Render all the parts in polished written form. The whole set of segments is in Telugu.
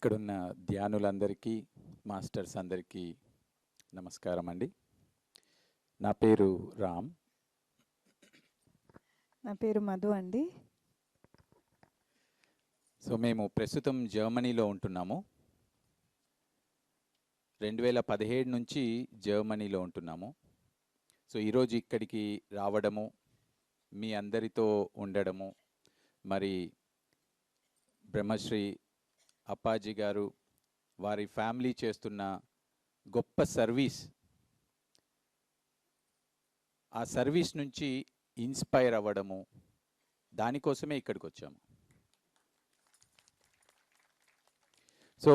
ఇక్కడున్న ధ్యానులందరికీ మాస్టర్స్ అందరికీ నమస్కారం అండి. నా పేరు రామ్. నా పేరు మధు అండి. సో మేము ప్రస్తుతం జర్మనీలో ఉంటున్నాము. 2017 నుంచి జర్మనీలో ఉంటున్నాము. సో ఈరోజు ఇక్కడికి రావడము, మీ అందరితో ఉండడము, మరి బ్రహ్మశ్రీ అప్పాజీ గారు వారి ఫ్యామిలీ చేస్తున్న గొప్ప సర్వీస్, ఆ సర్వీస్ నుంచి ఇన్స్పైర్ అవ్వడము, దానికోసమే ఇక్కడికి వచ్చాము. సో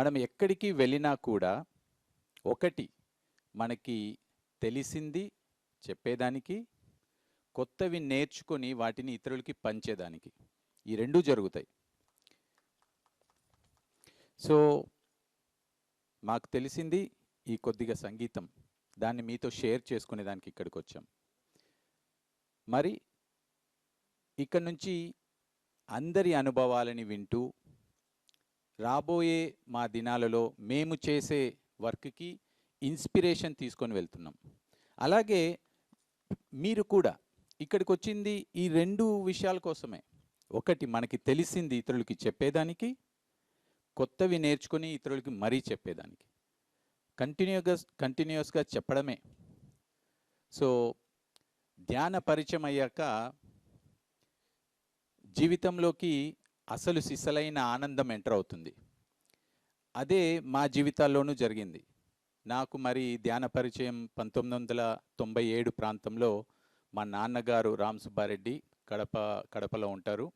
మనం ఎక్కడికి వెళ్ళినా కూడా ఒకటి మనకి తెలిసింది చెప్పేదానికి, కొత్తవి నేర్చుకొని వాటిని ఇతరులకి పంచేదానికి, ఈ రెండూ జరుగుతాయి. సో మాకు తెలిసింది ఈ కొద్దిగా సంగీతం, దాన్ని మీతో షేర్ చేసుకునేదానికి ఇక్కడికి వచ్చాం. మరి ఇక్కడ నుంచి అందరి అనుభవాలని వింటూ రాబోయే మా దినాలలో మేము చేసే వర్క్కి ఇన్స్పిరేషన్ తీసుకొని వెళ్తున్నాం. అలాగే మీరు కూడా ఇక్కడికి వచ్చింది ఈ రెండు విషయాల కోసమే. ఒకటి మనకి తెలిసింది ఇతరులకి చెప్పేదానికి, కొత్తవి నేర్చుకొని ఇతరులకి మరీ చెప్పేదానికి, కంటిన్యూస్గా చెప్పడమే. సో ధ్యాన పరిచయం అయ్యాక జీవితంలోకి అసలు సిసలైన ఆనందం ఎంటర్ అవుతుంది. అదే మా జీవితాల్లోనూ జరిగింది. నాకు మరి ధ్యాన పరిచయం 1997 ప్రాంతంలో మా నాన్నగారు రామ్ సుబ్బారెడ్డి కడపలో ఉంటారు.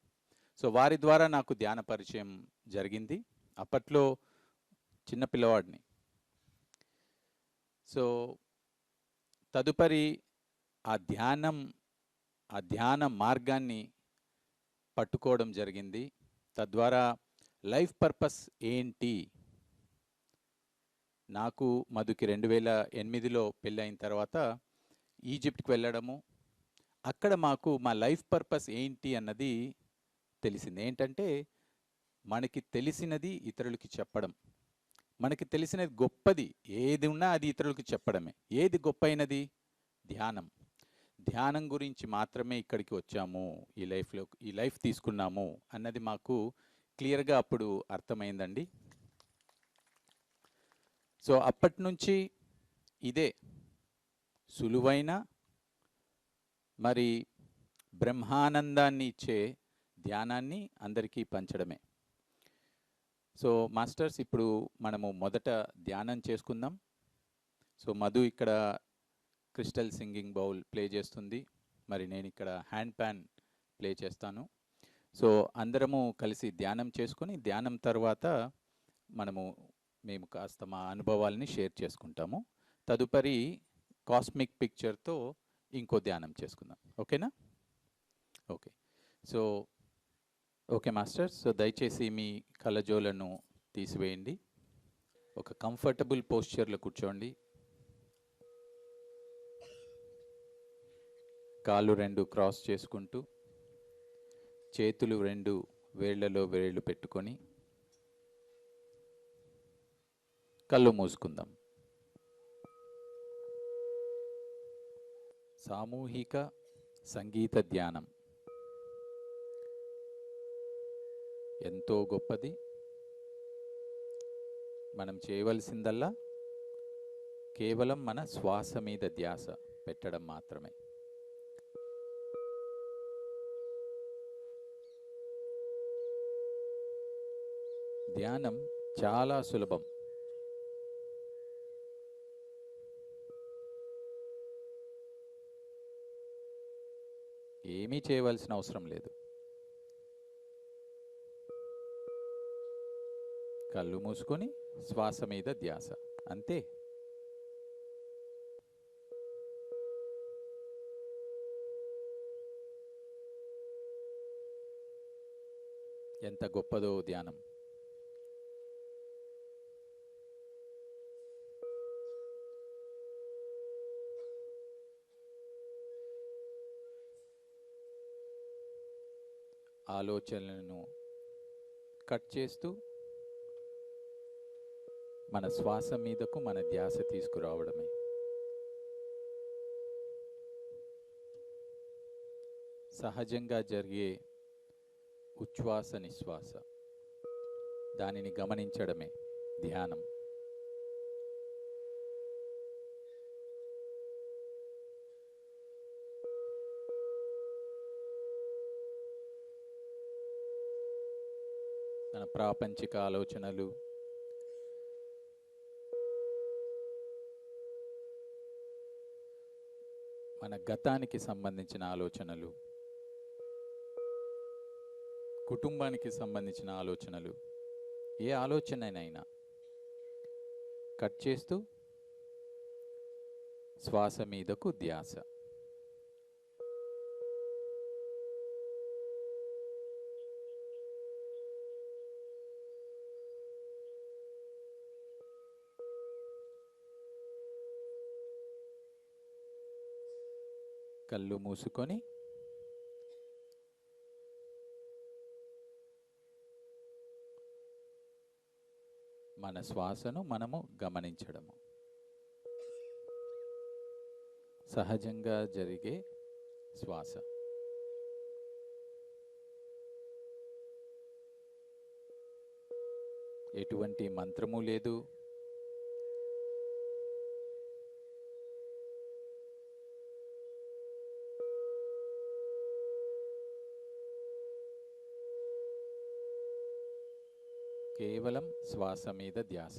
సో వారి ద్వారా నాకు ధ్యాన పరిచయం జరిగింది. అప్పట్లో చిన్న పిల్లవాడిని. సో తదుపరి ఆ ధ్యాన మార్గాన్ని పట్టుకోవడం జరిగింది. తద్వారా లైఫ్ పర్పస్ ఏంటి, నాకు మధుకి 2008లో పెళ్ళైన తర్వాత ఈజిప్ట్కి వెళ్ళడము, అక్కడ మాకు మా లైఫ్ పర్పస్ ఏంటి అన్నది తెలిసింది. ఏంటంటే మనకి తెలిసినది ఇతరులకి చెప్పడం. మనకి తెలిసినది గొప్పది ఏది ఉన్నా అది ఇతరులకి చెప్పడమే. ఏది గొప్ప అయినది? ధ్యానం. ధ్యానం గురించి మాత్రమే ఇక్కడికి వచ్చాము, ఈ లైఫ్ తీసుకున్నాము అన్నది మాకు క్లియర్గా అప్పుడు అర్థమైందండి. సో అప్పటి నుంచి ఇదే సులువైన మరి బ్రహ్మానందాన్ని ఇచ్చే ధ్యానాన్ని అందరికీ పంచడమే. సో మాస్టర్స్, ఇప్పుడు మనము మొదట ధ్యానం చేసుకుందాం. సో మధు ఇక్కడ క్రిస్టల్ సింగింగ్ బౌల్ ప్లే చేస్తుంది, మరి నేను ఇక్కడ హ్యాండ్ ప్యాన్ ప్లే చేస్తాను. సో అందరము కలిసి ధ్యానం చేసుకొని, ధ్యానం తర్వాత మేము కాస్త మా అనుభవాలని షేర్ చేసుకుంటాము. తదుపరి కాస్మిక్ పిక్చర్తో ఇంకో ధ్యానం చేసుకుందాం. ఓకేనా? Okay. So okay masters, so దయచేసి మీ కళ్ళజోలను తీసివేయండి. ఒక కంఫర్టబుల్ పోస్చర్లో కూర్చోండి. కాళ్ళు రెండు క్రాస్ చేసుకుంటూ, చేతులు రెండు వేళ్లలో వేళ్ళు పెట్టుకొని కళ్ళు మూసుకుందాం. సామూహిక సంగీత ధ్యానం ఎంతో గొప్పది. మనం చేయవలసిందల్లా కేవలం మన శ్వాస మీద ధ్యాస పెట్టడం మాత్రమే. ధ్యానం చాలా సులభం. ఏమీ చేయవలసిన అవసరం లేదు. కళ్ళు మూసుకొని శ్వాస మీద ధ్యాస, అంతే. ఎంత గొప్పదో ధ్యానం. ఆలోచనలను కట్ చేస్తూ మన శ్వాస మీదకు మన ధ్యాస తీసుకురావడమే. సహజంగా జరిగే ఉచ్ఛ్వాస నిశ్వాస, దానిని గమనించడమే ధ్యానం. మన ప్రాపంచిక ఆలోచనలు, మన గతానికి సంబంధించిన ఆలోచనలు, కుటుంబానికి సంబంధించిన ఆలోచనలు, ఏ ఆలోచనైనా కట్ చేస్తూ శ్వాస మీదకు ధ్యాస. కళ్ళు మూసుకొని మన శ్వాసను మనము గమనించడము. సహజంగా జరిగే శ్వాస. ఎటువంటి మంత్రము లేదు, కేవలం శ్వాస మీద ధ్యాస.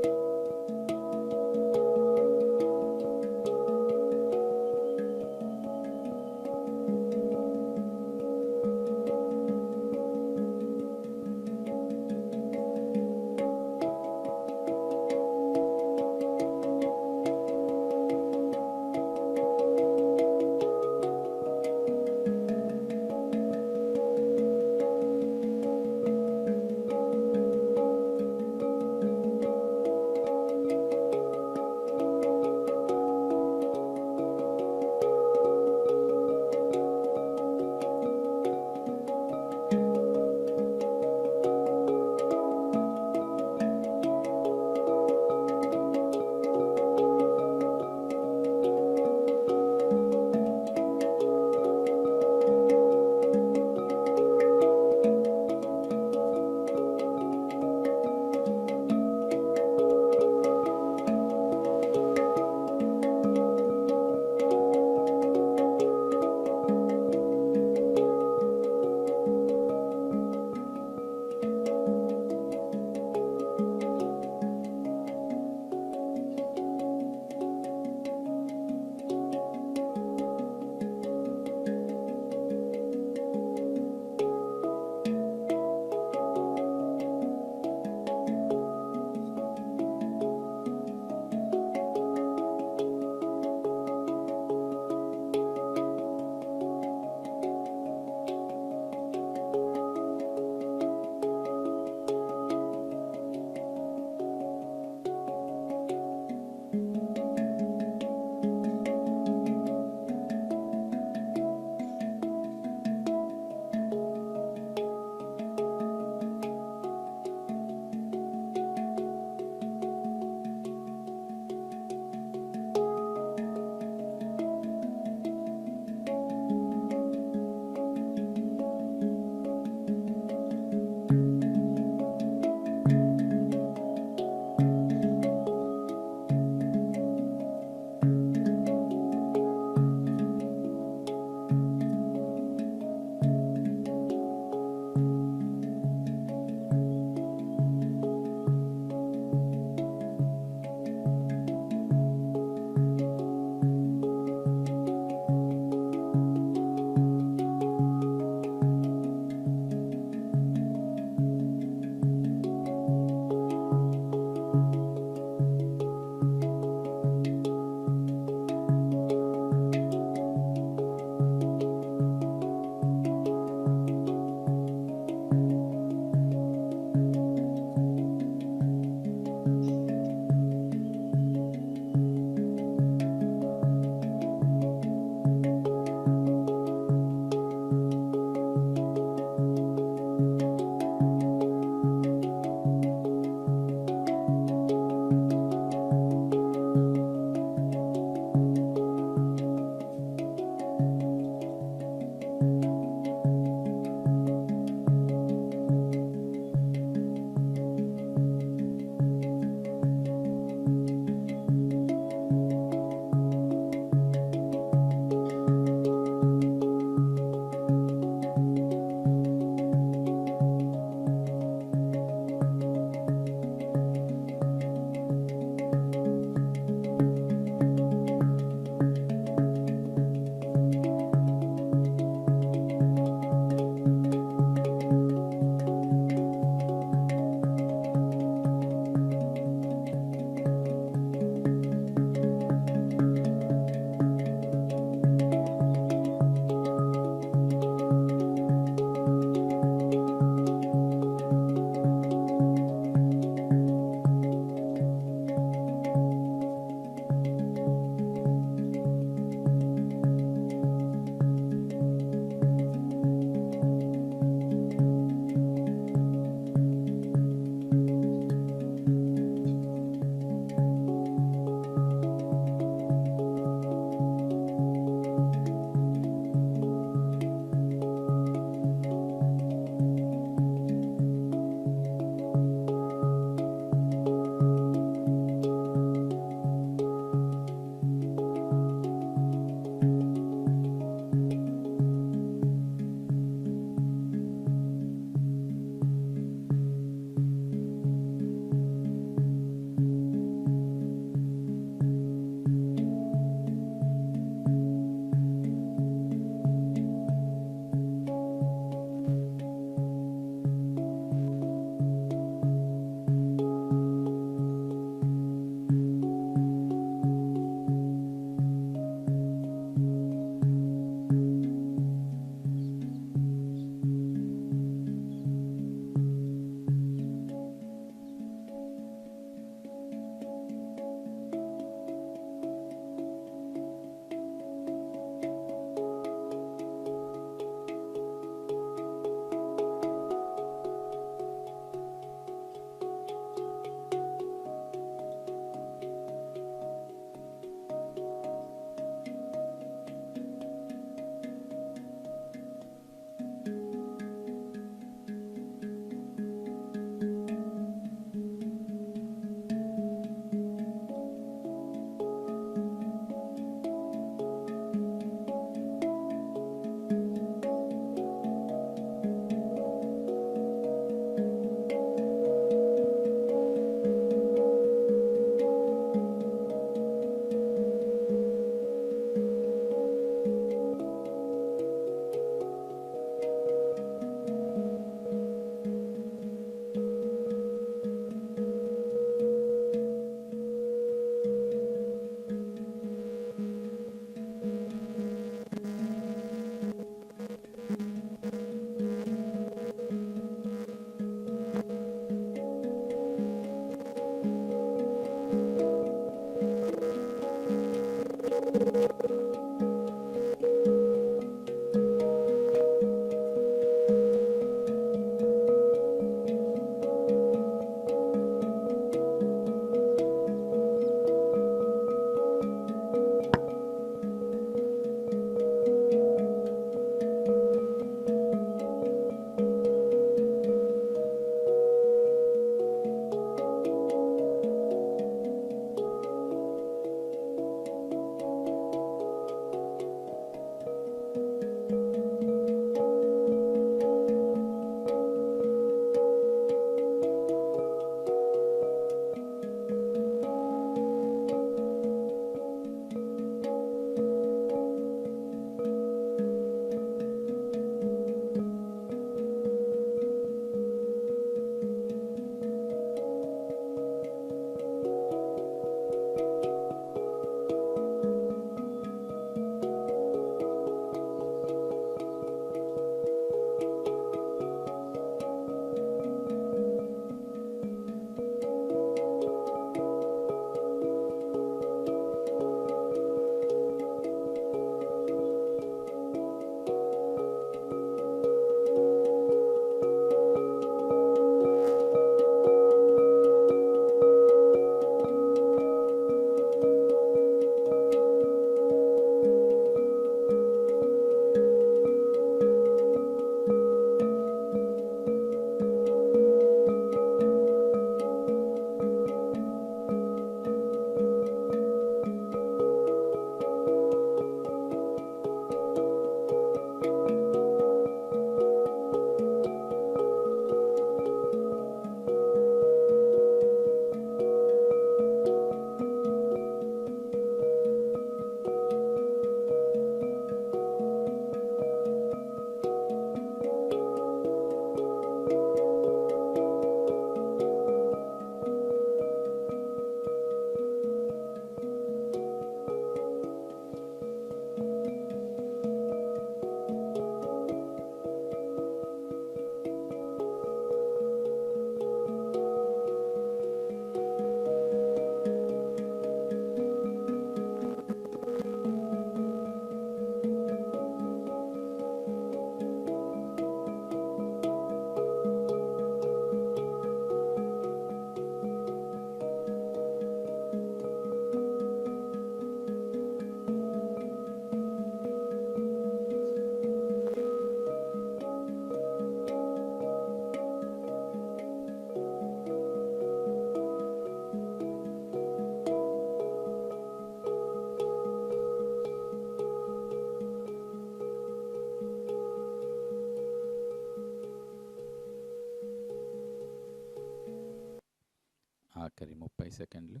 ఆఖరి 30 సెకండ్లు.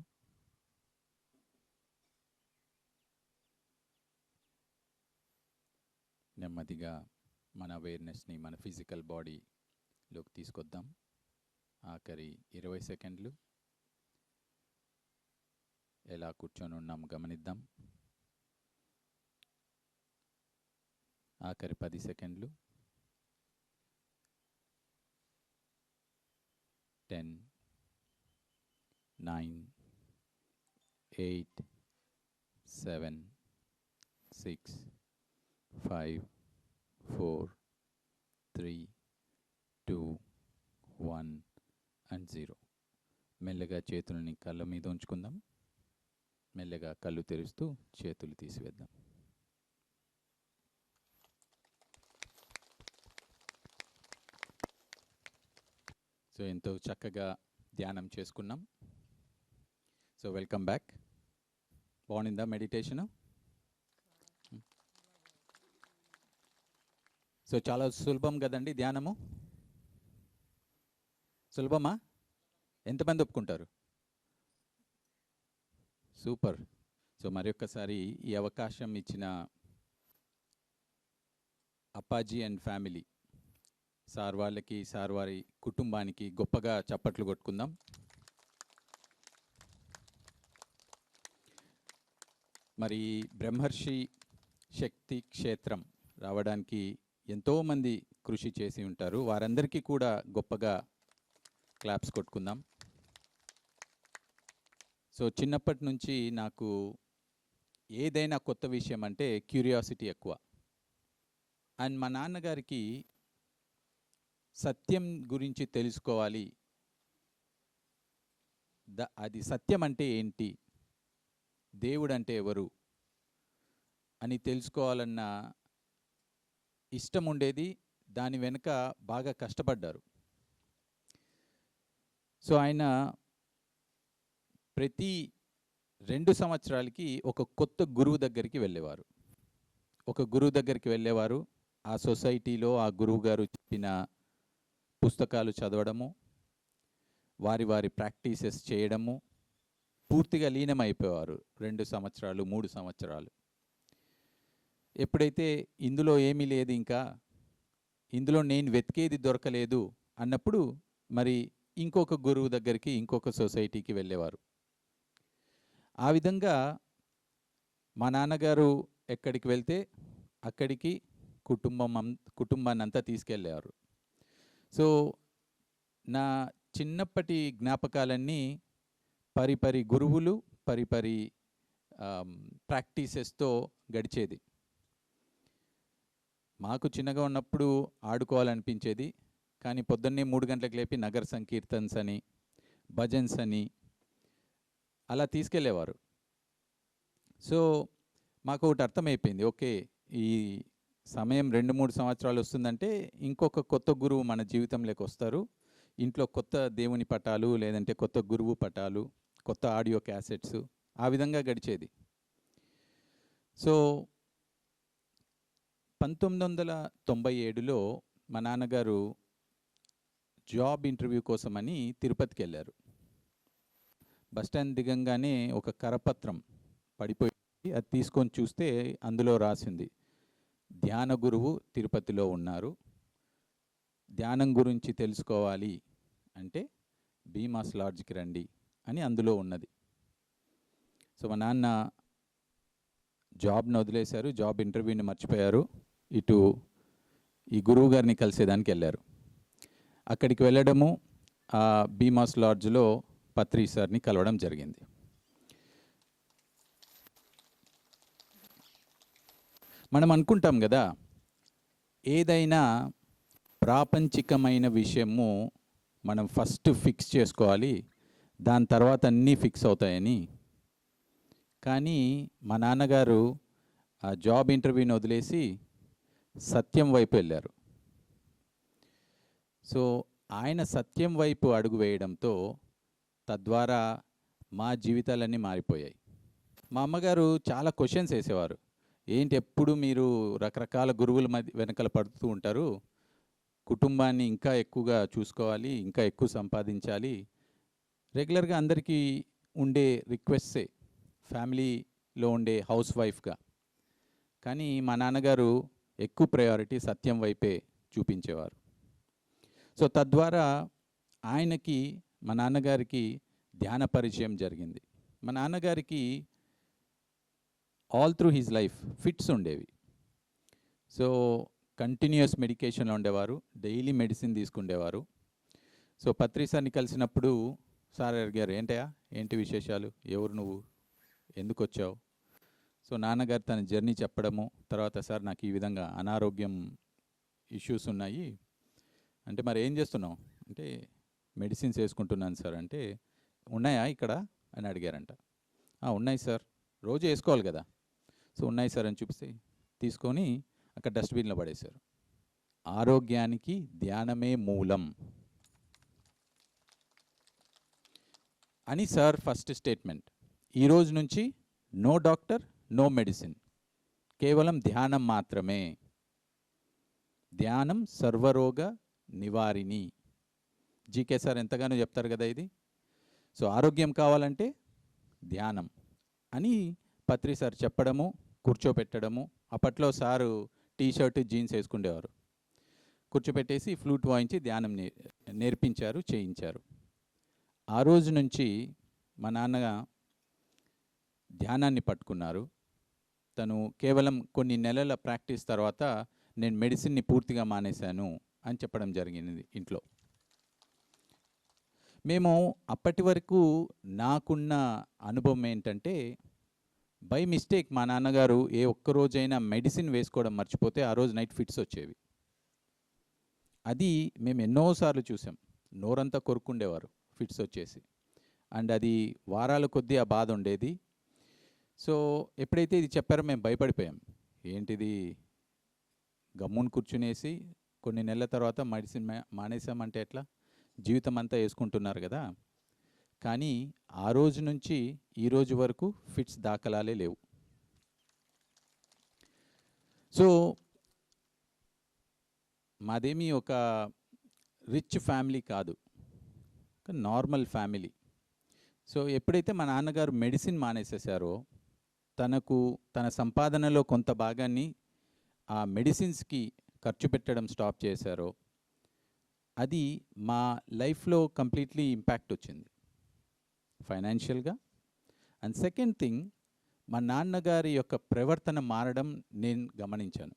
నెమ్మదిగా మన అవేర్నెస్ని మన ఫిజికల్ బాడీలోకి తీసుకొద్దాం. ఆఖరి 20 సెకండ్లు. ఎలా కూర్చొని ఉన్నాం గమనిద్దాం. ఆఖరి 10 సెకండ్లు. 10, 9, 8, 7, 6, 5, 4, 3, 2, 1 and 0. మెల్లగా చేతులని కళ్ళ మీద ఉంచుకుందాం. మెల్లగా కళ్ళు తెరుస్తూ చేతులు తీసివేద్దాం. సో ఎంతో చక్కగా ధ్యానం చేసుకున్నాం. So welcome back. బాగుందా మెడిటేషను? సో చాలా సులభం కదండి ధ్యానము. సులభమా? ఎంతమంది ఒప్పుకుంటారు? సూపర్. సో మరొక్కసారి ఈ అవకాశం ఇచ్చిన అప్పాజీ అండ్ ఫ్యామిలీ సార్ వాళ్ళకి, సార్ వారి కుటుంబానికి గొప్పగా చప్పట్లు కొట్టుకుందాం. మరి బ్రహ్మర్షి శక్తి క్షేత్రం రావడానికి ఎంతోమంది కృషి చేసి ఉంటారు. వారందరికీ కూడా గొప్పగా క్లాప్స్ కొట్టుకుందాం. సో చిన్నప్పటి నుంచి నాకు ఏదైనా కొత్త విషయం అంటే క్యూరియాసిటీ ఎక్కువ. అండ్ మా నాన్నగారికి సత్యం గురించి తెలుసుకోవాలి, అది సత్యం అంటే ఏంటి, దేవుడు అంటే ఎవరు అని తెలుసుకోవాలన్న ఇష్టం ఉండేది. దాని వెనుక బాగా కష్టపడ్డారు. సో ఆయన ప్రతి 2 సంవత్సరాలకి ఒక కొత్త గురువు దగ్గరికి వెళ్ళేవారు. ఒక గురువు దగ్గరికి వెళ్ళేవారు. ఆ సొసైటీలో ఆ గురువు గారు చెప్పిన పుస్తకాలు చదవడము, వారి ప్రాక్టీసెస్ చేయడము, పూర్తిగా లీనమైపోయేవారు 2 సంవత్సరాలు 3 సంవత్సరాలు. ఎప్పుడైతే ఇందులో ఏమీ లేదు, ఇంకా ఇందులో నేను వెతికేది దొరకలేదు అన్నప్పుడు మరి ఇంకొక గురువు దగ్గరికి, ఇంకొక సొసైటీకి వెళ్ళేవారు. ఆ విధంగా మా నాన్నగారు ఎక్కడికి వెళ్తే అక్కడికి కుటుంబాన్ని అంతా తీసుకెళ్ళేవారు. సో నా చిన్నప్పటి జ్ఞాపకాలన్నీ పరిపరి గురువులు, పరిపరి ప్రాక్టీసెస్తో గడిచేది. మాకు చిన్నగా ఉన్నప్పుడు ఆడుకోవాలనిపించేది, కానీ పొద్దున్నే 3 గంటలకు లేపి నగర్ సంకీర్తన్స్ అని, భజన్స్ అని అలా తీసుకెళ్ళేవారు. సో మాకు ఒకటి అర్థమైపోయింది, ఓకే ఈ సమయం 2-3 సంవత్సరాలు వస్తుందంటే ఇంకొక కొత్త గురువు మన జీవితంలోకి వస్తారు. ఇంట్లో కొత్త దేవుని పటాలు, లేదంటే కొత్త గురువు పటాలు, కొత్త ఆడియో క్యాసెట్స్, ఆ విధంగా గడిచేది. సో 1997లో మా నాన్నగారు జాబ్ ఇంటర్వ్యూ కోసమని తిరుపతికి వెళ్ళారు. బస్టాండ్ దిగంగానే ఒక కరపత్రం పడిపోయి, అది తీసుకొని చూస్తే అందులో రాసింది, ధ్యాన గురువు తిరుపతిలో ఉన్నారు, ధ్యానం గురించి తెలుసుకోవాలి అంటే భీమాస్ లాడ్జ్కి రండి అని అందులో ఉన్నది. సో మా నాన్న జాబ్ను వదిలేశారు, జాబ్ ఇంటర్వ్యూని మర్చిపోయారు, ఇటు ఈ గురువు గారిని కలిసేదానికి వెళ్ళారు. అక్కడికి వెళ్ళడము, ఆ భీమాస్ లాడ్జ్లో పత్రి సార్ని కలవడం జరిగింది. మనం అనుకుంటాం కదా, ఏదైనా ప్రాపంచికమైన విషయము మనం ఫస్ట్ ఫిక్స్ చేసుకోవాలి, దాని తర్వాత అన్నీ ఫిక్స్ అవుతాయని. కానీ మా నాన్నగారు ఆ జాబ్ ఇంటర్వ్యూని వదిలేసి సత్యం వైపు వెళ్ళారు. సో ఆయన సత్యం వైపు అడుగు వేయడంతో తద్వారా మా జీవితాలన్నీ మారిపోయాయి. మా అమ్మగారు చాలా క్వశ్చన్స్ వేసేవారు, ఏంటి ఎప్పుడు మీరు రకరకాల గురువుల వెనకాల పడుతూ ఉంటారు, కుటుంబాన్ని ఇంకా ఎక్కువగా చూసుకోవాలి, ఇంకా ఎక్కువ సంపాదించాలి, రెగ్యులర్గా అందరికీ ఉండే రిక్వెస్ట్సే ఫ్యామిలీలో ఉండే హౌస్ వైఫ్గా. కానీ మా నాన్నగారు ఎక్కువ ప్రయారిటీ సత్యం వైపే చూపించేవారు. సో తద్వారా ఆయనకి, మా నాన్నగారికి ధ్యాన పరిచయం జరిగింది. మా నాన్నగారికి all through his life fits ఉండేవి. సో కంటిన్యూస్ మెడికేషన్లో ఉండేవారు, డైలీ మెడిసిన్ తీసుకుండేవారు. సో పత్రి సార్ని కలిసినప్పుడు సార్ అడిగారు, ఏంటి విశేషాలు, ఎవరు నువ్వు, ఎందుకు వచ్చావు? సో నాన్నగారు తన జర్నీ చెప్పడము, తర్వాత సార్ నాకు ఈ విధంగా అనారోగ్యం ఇష్యూస్ ఉన్నాయి అంటే, మరి ఏం చేస్తున్నావు అంటే, మెడిసిన్స్ వేసుకుంటున్నాను సార్ అంటే, ఉన్నాయా ఇక్కడ అని అడిగారంట. ఉన్నాయి సార్, రోజు వేసుకోవాలి కదా. సో ఉన్నాయి సార్ అని చూపిస్తే తీసుకొని అక్కడ డస్ట్బిన్లో పడేశారు. ఆరోగ్యానికి ధ్యానమే మూలం అని సార్ ఫస్ట్ స్టేట్మెంట్. ఈరోజు నుంచి నో డాక్టర్, నో మెడిసిన్, కేవలం ధ్యానం మాత్రమే. ధ్యానం సర్వరోగ నివారిణి. జీకే సార్ ఎంతగానో చెప్తారు కదా ఇది. సో ఆరోగ్యం కావాలంటే ధ్యానం అని పత్రి సార్ చెప్పడము, కూర్చోపెట్టడము. అప్పట్లో సారు టీషర్ట్ జీన్స్ వేసుకుండేవారు. కూర్చోపెట్టేసి ఫ్లూట్ వాయించి ధ్యానం నేర్పించారు, చేయించారు. ఆ రోజు నుంచి మా నాన్న ధ్యానాన్ని పట్టుకున్నారు. తను కేవలం కొన్ని నెలల ప్రాక్టీస్ తర్వాత నేను మెడిసిన్ని పూర్తిగా మానేశాను అని చెప్పడం జరిగింది ఇంట్లో. మేము అప్పటి వరకు నాకున్న అనుభవం ఏంటంటే, బై మిస్టేక్ మా నాన్నగారు ఏ ఒక్క రోజైనా మెడిసిన్ వేసుకోవడం మర్చిపోతే ఆ రోజు నైట్ ఫిట్స్ వచ్చేవి. అది మేము ఎన్నోసార్లు చూసాం. నోరంతా కొరుక్కుండేవారు ఫిట్స్ వచ్చేసి. అండ్ అది వారాల కొద్దీ ఆ బాధ ఉండేది. సో ఎప్పుడైతే ఇది చెప్పారో మేము భయపడిపోయాం. ఏంటిది, గమ్మున కూర్చునేసి కొన్ని నెలల తర్వాత మెడిసిన్ మానేసామంటే ఎట్లా, జీవితం అంతా వేసుకుంటున్నారు కదా. కానీ ఆ రోజు నుంచి ఈ రోజు వరకు ఫిట్స్ దాఖలాలే లేవు. సో మాదేమీ ఒక రిచ్ ఫ్యామిలీ కాదు, ఒక నార్మల్ ఫ్యామిలీ. సో ఎప్పుడైతే మా నాన్నగారు మెడిసిన్ మానేసేసారో తన సంపాదనలో కొంత భాగాన్ని ఆ మెడిసిన్స్కి ఖర్చు పెట్టడం స్టాప్ చేశారో అది మా లైఫ్లో కంప్లీట్లీ ఇంపాక్ట్ వచ్చింది ఫైనాన్షియల్గా. అండ్ సెకండ్ థింగ్, మా నాన్నగారి యొక్క ప్రవర్తన మారడం నేను గమనించాను.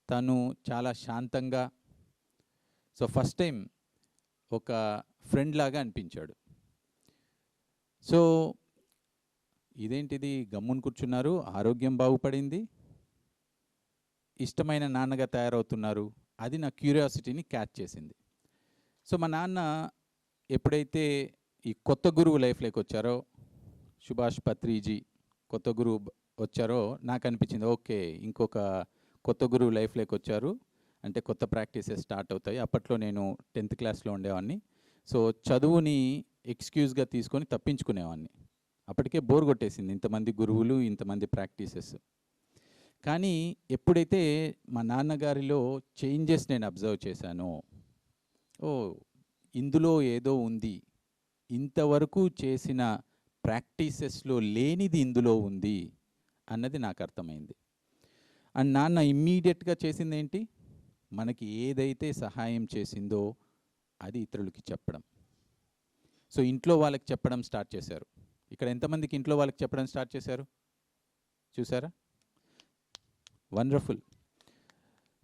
తను చాలా శాంతంగా, సో ఫస్ట్ టైం ఒక ఫ్రెండ్ లాగా అనిపించాడు. సో ఇదేంటిది, గమ్మున కూర్చున్నారు, ఆరోగ్యం బాగుపడింది, ఇష్టమైన నాన్నగా తయారవుతున్నారు, అది నా క్యూరియాసిటీని క్యాచ్ చేసింది. సో మా నాన్న ఎప్పుడైతే ఈ కొత్త గురువు లైఫ్లోకి వచ్చారో, సుభాష్ పత్రిజీ కొత్త గురువు వచ్చారో, నాకు అనిపించింది ఓకే, ఇంకొక కొత్త గురువు లైఫ్లోకి వచ్చారు అంటే కొత్త ప్రాక్టీసెస్ స్టార్ట్ అవుతాయి. అప్పట్లో నేను 10th క్లాస్లో ఉండేవాడిని. సో చదువుని ఎక్స్క్యూజ్గా తీసుకొని తప్పించుకునేవాడిని. అప్పటికే బోర్ కొట్టేసింది, ఇంతమంది గురువులు, ఇంతమంది ప్రాక్టీసెస్. కానీ ఎప్పుడైతే మా నాన్నగారిలో చేంజెస్ నేను అబ్జర్వ్ చేశానో, ఓ ఇందులో ఏదో ఉంది, ఇంతవరకు చేసిన ప్రాక్టీసెస్లో లేనిది ఇందులో ఉంది అన్నది నాకు అర్థమైంది. అండ్ నాన్న ఇమ్మీడియట్గా చేసింది ఏంటి, మనకి ఏదైతే సహాయం చేసిందో అది ఇతరులకి చెప్పడం. సో ఇంట్లో వాళ్ళకి చెప్పడం స్టార్ట్ చేశారు. ఇక్కడ ఎంతమందికి ఇంట్లో వాళ్ళకి చెప్పడం స్టార్ట్ చేశారు చూసారా, వండర్ఫుల్.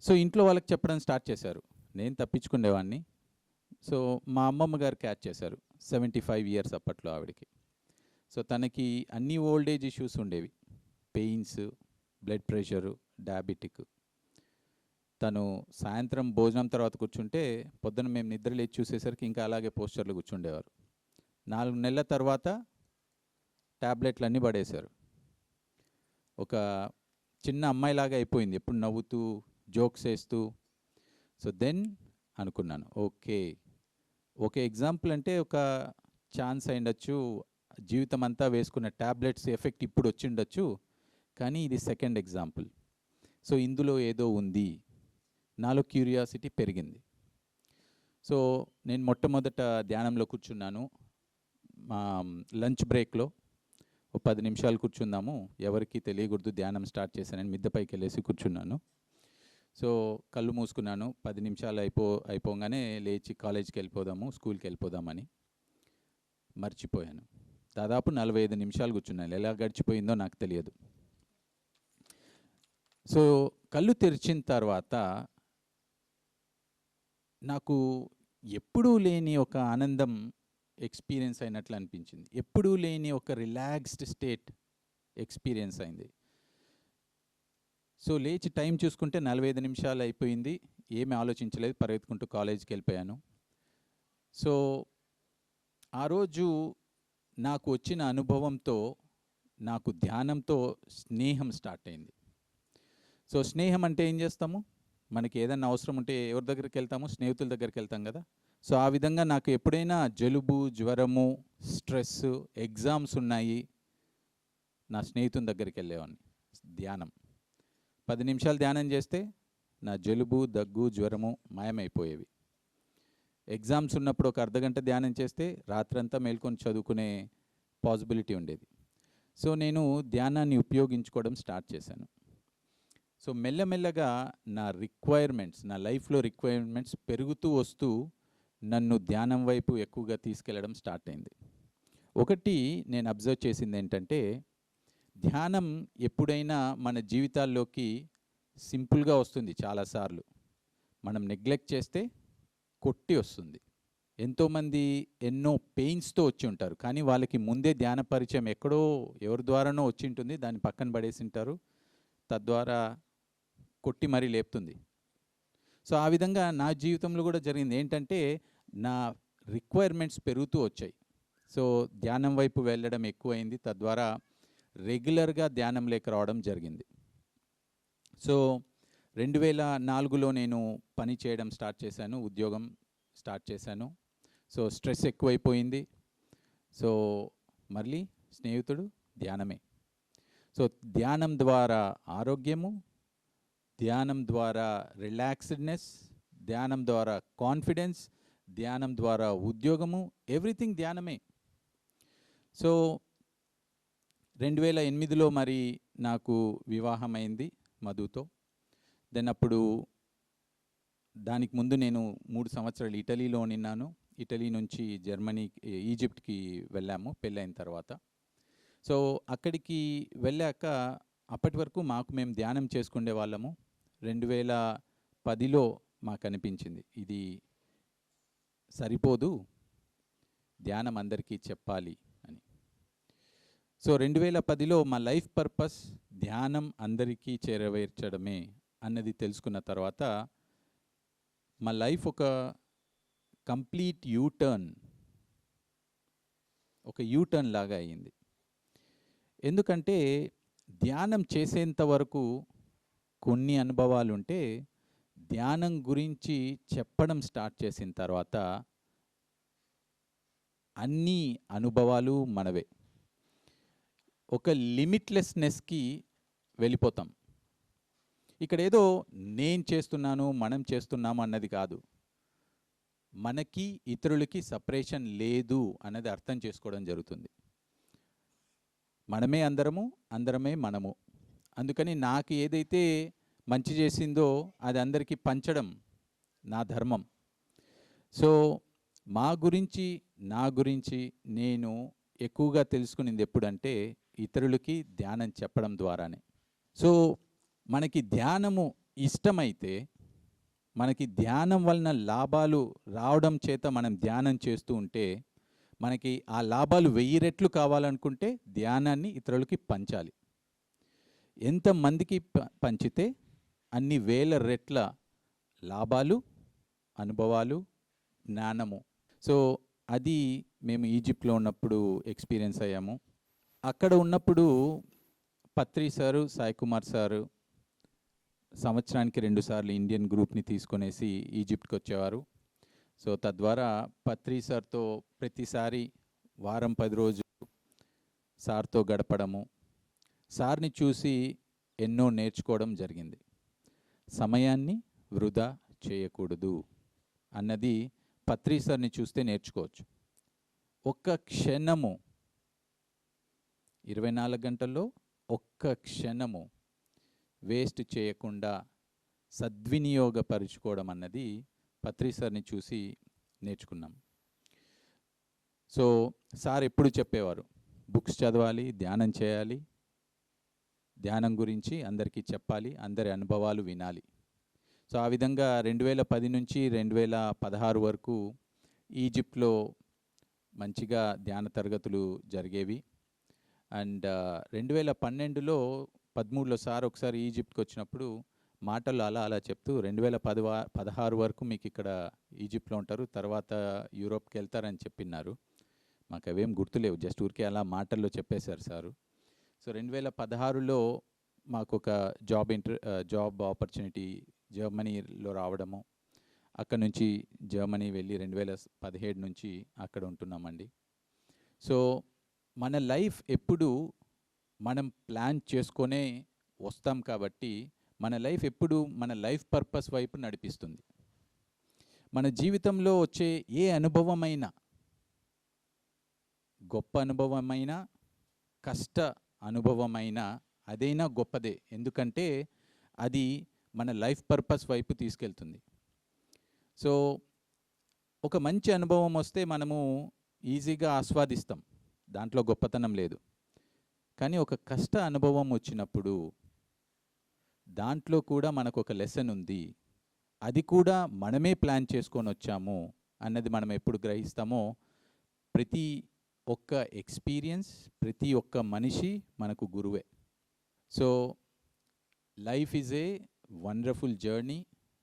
సో ఇంట్లో వాళ్ళకి చెప్పడం స్టార్ట్ చేశారు. నేను తప్పించుకునేవాడిని. సో మా అమ్మమ్మ గారు క్యాచ్ చేశారు. 75 ఇయర్స్ అప్పట్లో ఆవిడకి. సో తనకి అన్ని ఓల్డ్ ఏజ్ ఇష్యూస్ ఉండేవి, పెయిన్స్, బ్లడ్ ప్రెషరు, డయాబెటిక్. తను సాయంత్రం భోజనం తర్వాత కూర్చుంటే పొద్దున మేము నిద్ర లేచి చూసేసరికి ఇంకా అలాగే పోస్చర్లు కూర్చుండేవారు. 4 నెలల తర్వాత ట్యాబ్లెట్లన్నీ పడేశారు. ఒక చిన్న అమ్మాయిలాగా అయిపోయింది, ఎప్పుడు నవ్వుతూ జోక్స్ వేస్తూ. సో దెన్ అనుకున్నాను ఓకే, ఒక ఎగ్జాంపుల్ అంటే ఒక ఛాన్స్ అయిండొచ్చు, జీవితం అంతా వేసుకున్న ట్యాబ్లెట్స్ ఎఫెక్ట్ ఇప్పుడు వచ్చిండొచ్చు, కానీ ఇది సెకండ్ ఎగ్జాంపుల్. సో ఇందులో ఏదో ఉంది, నాలో క్యూరియాసిటీ పెరిగింది. సో నేను మొట్టమొదట ధ్యానంలో కూర్చున్నాను. మా లంచ్ బ్రేక్లో ఓ 10 నిమిషాలు కూర్చుందాము, ఎవరికి తెలియకూడదు ధ్యానం స్టార్ట్ చేశానని మిద్దెపైకి వెళ్ళేసి కూర్చున్నాను. సో కళ్ళు మూసుకున్నాను. 10 నిమిషాలు అయిపోగానే లేచి కాలేజీకి వెళ్ళిపోదాము, స్కూల్కి వెళ్ళిపోదామని మర్చిపోయాను. దాదాపు 45 నిమిషాలు కూర్చున్నాను, ఎలా గడిచిపోయిందో నాకు తెలియదు. సో కళ్ళు తెరిచిన తర్వాత నాకు ఎప్పుడూ లేని ఒక ఆనందం ఎక్స్పీరియన్స్ అయినట్లు అనిపించింది. ఎప్పుడూ లేని ఒక రిలాక్స్డ్ స్టేట్ ఎక్స్పీరియన్స్ అయింది. సో లేచి టైం చూసుకుంటే 45 నిమిషాలు అయిపోయింది. ఏమీ ఆలోచించలేదు, పరిగెత్తుకుంటూ కాలేజీకి వెళ్ళిపోయాను. సో ఆ రోజు నాకు వచ్చిన అనుభవంతో నాకు ధ్యానంతో స్నేహం స్టార్ట్ అయింది. సో స్నేహం అంటే ఏం చేస్తాము, మనకి ఏదైనా అవసరం ఉంటే ఎవరి దగ్గరికి వెళ్తాము, స్నేహితుల దగ్గరికి వెళ్తాం కదా. సో ఆ విధంగా నాకు ఎప్పుడైనా జలుబు, జ్వరము, స్ట్రెస్, ఎగ్జామ్స్ ఉన్నాయి, నా స్నేహితుని దగ్గరికి వెళ్ళేవాడిని. ధ్యానం 10 నిమిషాలు ధ్యానం చేస్తే నా జలుబు, దగ్గు, జ్వరము మాయమైపోయేవి. ఎగ్జామ్స్ ఉన్నప్పుడు ఒక అర్ధగంట ధ్యానం చేస్తే రాత్రంతా మేల్కొని చదువుకునే పాసిబిలిటీ ఉండేది. సో నేను ధ్యానాన్ని ఉపయోగించుకోవడం స్టార్ట్ చేశాను. సో మెల్లమెల్లగా నా రిక్వైర్మెంట్స్, నా లైఫ్లో రిక్వైర్మెంట్స్ పెరుగుతూ వస్తూ నన్ను ధ్యానం వైపు ఎక్కువగా తీసుకెళ్ళడం స్టార్ట్ అయింది. ఒకటి నేను అబ్జర్వ్ చేసింది ఏంటంటే, ధ్యానం ఎప్పుడైనా మన జీవితాల్లోకి సింపుల్గా వస్తుంది చాలాసార్లు, మనం నెగ్లెక్ట్ చేస్తే కొట్టి వస్తుంది. ఎంతోమంది ఎన్నో పెయిన్స్‌తో వచ్చి ఉంటారు. కానీ వాళ్ళకి ముందే ధ్యాన పరిచయం ఎక్కడో ఎవరి ద్వారానో వచ్చి ఉంటుంది. దాన్ని పక్కన పడేసింటారు. తద్వారా కొట్టి మరీ లేపుతుంది. సో, ఆ విధంగా నా జీవితంలో కూడా జరిగింది. ఏంటంటే, నా రిక్వైర్మెంట్స్ పెరుగుతూ వచ్చాయి. సో, ధ్యానం వైపు వెళ్ళడం ఎక్కువైంది. తద్వారా రెగ్యులర్‌గా ధ్యానంలోకి రావడం జరిగింది. సో, 2004లో నేను పని చేయడం స్టార్ట్ చేశాను. ఉద్యోగం స్టార్ట్ చేశాను. సో, స్ట్రెస్ ఎక్కువైపోయింది. సో, మళ్ళీ స్నేహితుడు ధ్యానమే. సో, ధ్యానం ద్వారా ఆరోగ్యము, ధ్యానం ద్వారా రిలాక్స్డ్‌నెస్, ధ్యానం ద్వారా కాన్ఫిడెన్స్, ధ్యానం ద్వారా ఉద్యోగము, ఎవ్రీథింగ్ ధ్యానమే. సో, 2008లో మరి నాకు వివాహమైంది మధుతో. దెన్ అప్పుడు దానికి ముందు నేను 3 సంవత్సరాలు ఇటలీలో ఉన్నాను. ఇటలీ నుంచి ఈజిప్ట్‌కి వెళ్ళాము పెళ్ళైన తర్వాత. సో, అక్కడికి వెళ్ళాక అప్పటి వరకు మేము ధ్యానం చేసుకునే వాళ్ళము. 2010లో మాకనిపించింది ఇది సరిపోదు, ధ్యానం అందరికీ చెప్పాలి అని. సో, 2010లో మా లైఫ్ పర్పస్ ధ్యానం అందరికీ చేరవేర్చడమే అన్నది తెలుసుకున్న తర్వాత మా లైఫ్ ఒక కంప్లీట్ యూటర్న్ లాగా అయింది. ఎందుకంటే ధ్యానం చేసేంత వరకు కొన్ని అనుభవాలుంటే, ధ్యానం గురించి చెప్పడం స్టార్ట్ చేసిన తర్వాత అన్ని అనుభవాలు మనవే. ఒక లిమిట్‌లెస్‌నెస్‌కి వెళ్ళిపోతాం. ఇక్కడేదో నేను చేస్తున్నాను, మనం చేస్తున్నాము అన్నది కాదు. మనకి, ఇతరులకి సెపరేషన్ లేదు అన్నది అర్థం చేసుకోవడం జరుగుతుంది. మనమే అందరము, అందరమే మనము. అందుకని నాకు ఏదైతే మంచి చేసిందో అది అందరికీ పంచడం నా ధర్మం. సో, నా గురించి నేను ఎక్కువగా తెలుసుకునింది ఎప్పుడంటే, ఇతరులకి ధ్యానం చెప్పడం ద్వారానే. సో, మనకి ధ్యానము ఇష్టమైతే, మనకి ధ్యానం వలన లాభాలు రావడం చేత మనం ధ్యానం చేస్తూ ఉంటే, మనకి ఆ లాభాలు 1000 రెట్లు కావాలనుకుంటే ధ్యానాన్ని ఇతరులకి పంచాలి. ఎంతమందికి పంచితే అన్ని 1000 రెట్ల లాభాలు, అనుభవాలు, జ్ఞానము. సో, అది మేము ఈజిప్ట్‌లో ఉన్నప్పుడు ఎక్స్‌పీరియన్స్ అయ్యాము. అక్కడ ఉన్నప్పుడు పత్రి సారు, సాయి కుమార్ సారు సంవత్సరానికి 2 సార్లు ఇండియన్ గ్రూప్‌ని తీసుకొనేసి ఈజిప్ట్‌కి వచ్చేవారు. సో, తద్వారా పత్రి సార్‌తో ప్రతిసారి వారం 10 రోజులు సార్‌తో గడపడము, సార్‌ని చూసి ఎన్నో నేర్చుకోవడం జరిగింది. సమయాన్ని వృధా చేయకూడదు అన్నది పత్రి సార్‌ని చూస్తే నేర్చుకోవచ్చు. ఒక్క క్షణము 24 గంటల్లో ఒక్క క్షణము వేస్ట్ చేయకుండా సద్వినియోగపరుచుకోవడం అన్నది పత్రి సార్‌ని చూసి నేర్చుకున్నాం. సో, సార్ ఎప్పుడు చెప్పేవారు, బుక్స్ చదవాలి, ధ్యానం చేయాలి, ధ్యానం గురించి అందరికీ చెప్పాలి, అందరి అనుభవాలు వినాలి. సో, ఆ విధంగా 2010 నుంచి 2016 వరకు ఈజిప్ట్‌లో మంచిగా ధ్యాన తరగతులు జరిగేవి. అండ్ 2012లో 13లో సార్ ఒకసారి ఈజిప్ట్‌కి వచ్చినప్పుడు మాటలు అలా చెప్తూ 2016 వరకు మీకు ఇక్కడ ఈజిప్ట్‌లో ఉంటారు, తర్వాత యూరోప్‌కి వెళ్తారని చెప్పిన్నారు. మాకు అవేం గుర్తులేవు, జస్ట్ ఊరికే అలా మాటల్లో చెప్పేశారు సారు. సో, 2016లో మాకు ఒక జాబ్ ఆపర్చునిటీ జర్మనీలో రావడము, అక్కడ నుంచి జర్మనీ వెళ్ళి 2017 నుంచి అక్కడ ఉంటున్నామండి. సో, మన లైఫ్ ఎప్పుడు మనం ప్లాన్ చేసుకొనే వస్తాం కాబట్టి, మన లైఫ్ ఎప్పుడు మన లైఫ్ పర్పస్ వైపు నడిపిస్తుంది. మన జీవితంలో వచ్చే ఏ అనుభవమైనా, గొప్ప అనుభవమైనా, కష్ట అనుభవమైనా, అదైనా గొప్పదే. ఎందుకంటే అది మన లైఫ్ పర్పస్ వైపు తీసుకెళ్తుంది. సో, ఒక మంచి అనుభవం వస్తే మనము ఈజీగా ఆస్వాదిస్తాం, దాంట్లో గొప్పతనం లేదు. కానీ ఒక కష్ట అనుభవం వచ్చినప్పుడు దాంట్లో కూడా మనకు ఒక లెసన్ ఉంది, అది కూడా మనమే ప్లాన్ చేసుకొని వచ్చాము అన్నది మనం ఎప్పుడు గ్రహిస్తామో, ప్రతి ఒక్క ఎక్స్‌పీరియన్స్, ప్రతి ఒక్క మనిషి మనకు గురువే. So, life is a wonderful journey.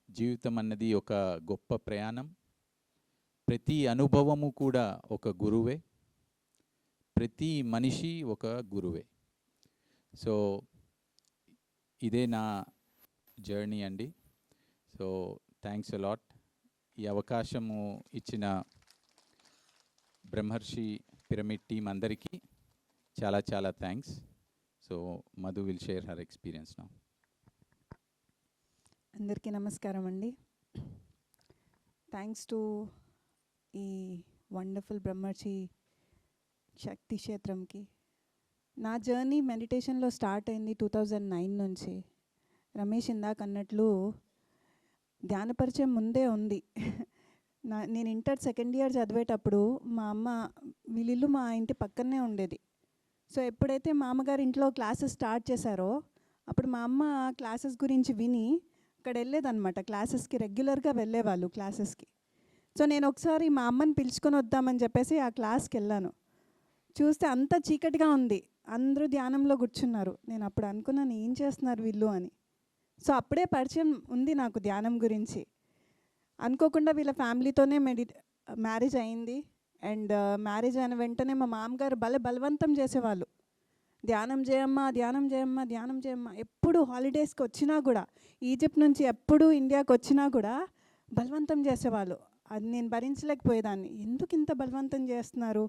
జీవితం అన్నది ఒక గొప్ప ప్రయాణం. ప్రతి అనుభవము కూడా ఒక గురువే. ప్రతి మనిషి ఒక గురువే. సో, ఇదే నా జర్నీ అండి. So, thanks a lot. ఈ అవకాశము ఇచ్చిన బ్రహ్మర్షి పిరమిడ్ టీమ్ అందరికీ చాలా చాలా thanks. So, Madhu will share her experience now. అందరికీ నమస్కారం అండి. థ్యాంక్స్ టు ఈ వండర్ఫుల్ బ్రహ్మర్షి శక్తి క్షేత్రంకి. నా జర్నీ మెడిటేషన్లో స్టార్ట్ అయింది 2009 నుంచి. రమేష్ ఇందాక అన్నట్లు ధ్యాన పరిచయం ముందే ఉంది. నేను ఇంటర్ సెకండ్ ఇయర్ చదివేటప్పుడు మా అమ్మ వీళ్ళిల్లు మా ఇంటి పక్కనే ఉండేది. సో ఎప్పుడైతే మా అమ్మగారి ఇంట్లో క్లాసెస్ స్టార్ట్ చేశారో అప్పుడు మా అమ్మ క్లాసెస్ గురించి విని అక్కడ వెళ్ళేదన్నమాట. క్లాసెస్కి రెగ్యులర్గా వెళ్ళేవాళ్ళు క్లాసెస్కి. సో నేను ఒకసారి మా అమ్మని పిలుచుకొని వద్దామని చెప్పేసి ఆ క్లాస్కి వెళ్ళాను. చూస్తే అంతా చీకటిగా ఉంది, అందరూ ధ్యానంలో కూర్చున్నారు. నేను అప్పుడు అనుకున్నాను ఏం చేస్తున్నారు వీళ్ళు అని. సో అప్పుడే పరిచయం ఉంది నాకు ధ్యానం గురించి. అనుకోకుండా వీళ్ళ ఫ్యామిలీతోనే మ్యారేజ్ అయింది. అండ్ మ్యారేజ్ అయిన వెంటనే మా మామగారు బలవంతం చేసేవాళ్ళు, ధ్యానం చేయమ్మా, ధ్యానం చేయమ్మా, ధ్యానం చేయమ్మా. ఎప్పుడు హాలిడేస్కి వచ్చినా కూడా, ఈజిప్ట్ నుంచి ఎప్పుడు ఇండియాకి వచ్చినా కూడా బలవంతం చేసేవాళ్ళు. అది నేను భరించలేకపోయేదాన్ని. ఎందుకు ఇంత బలవంతం చేస్తున్నారు?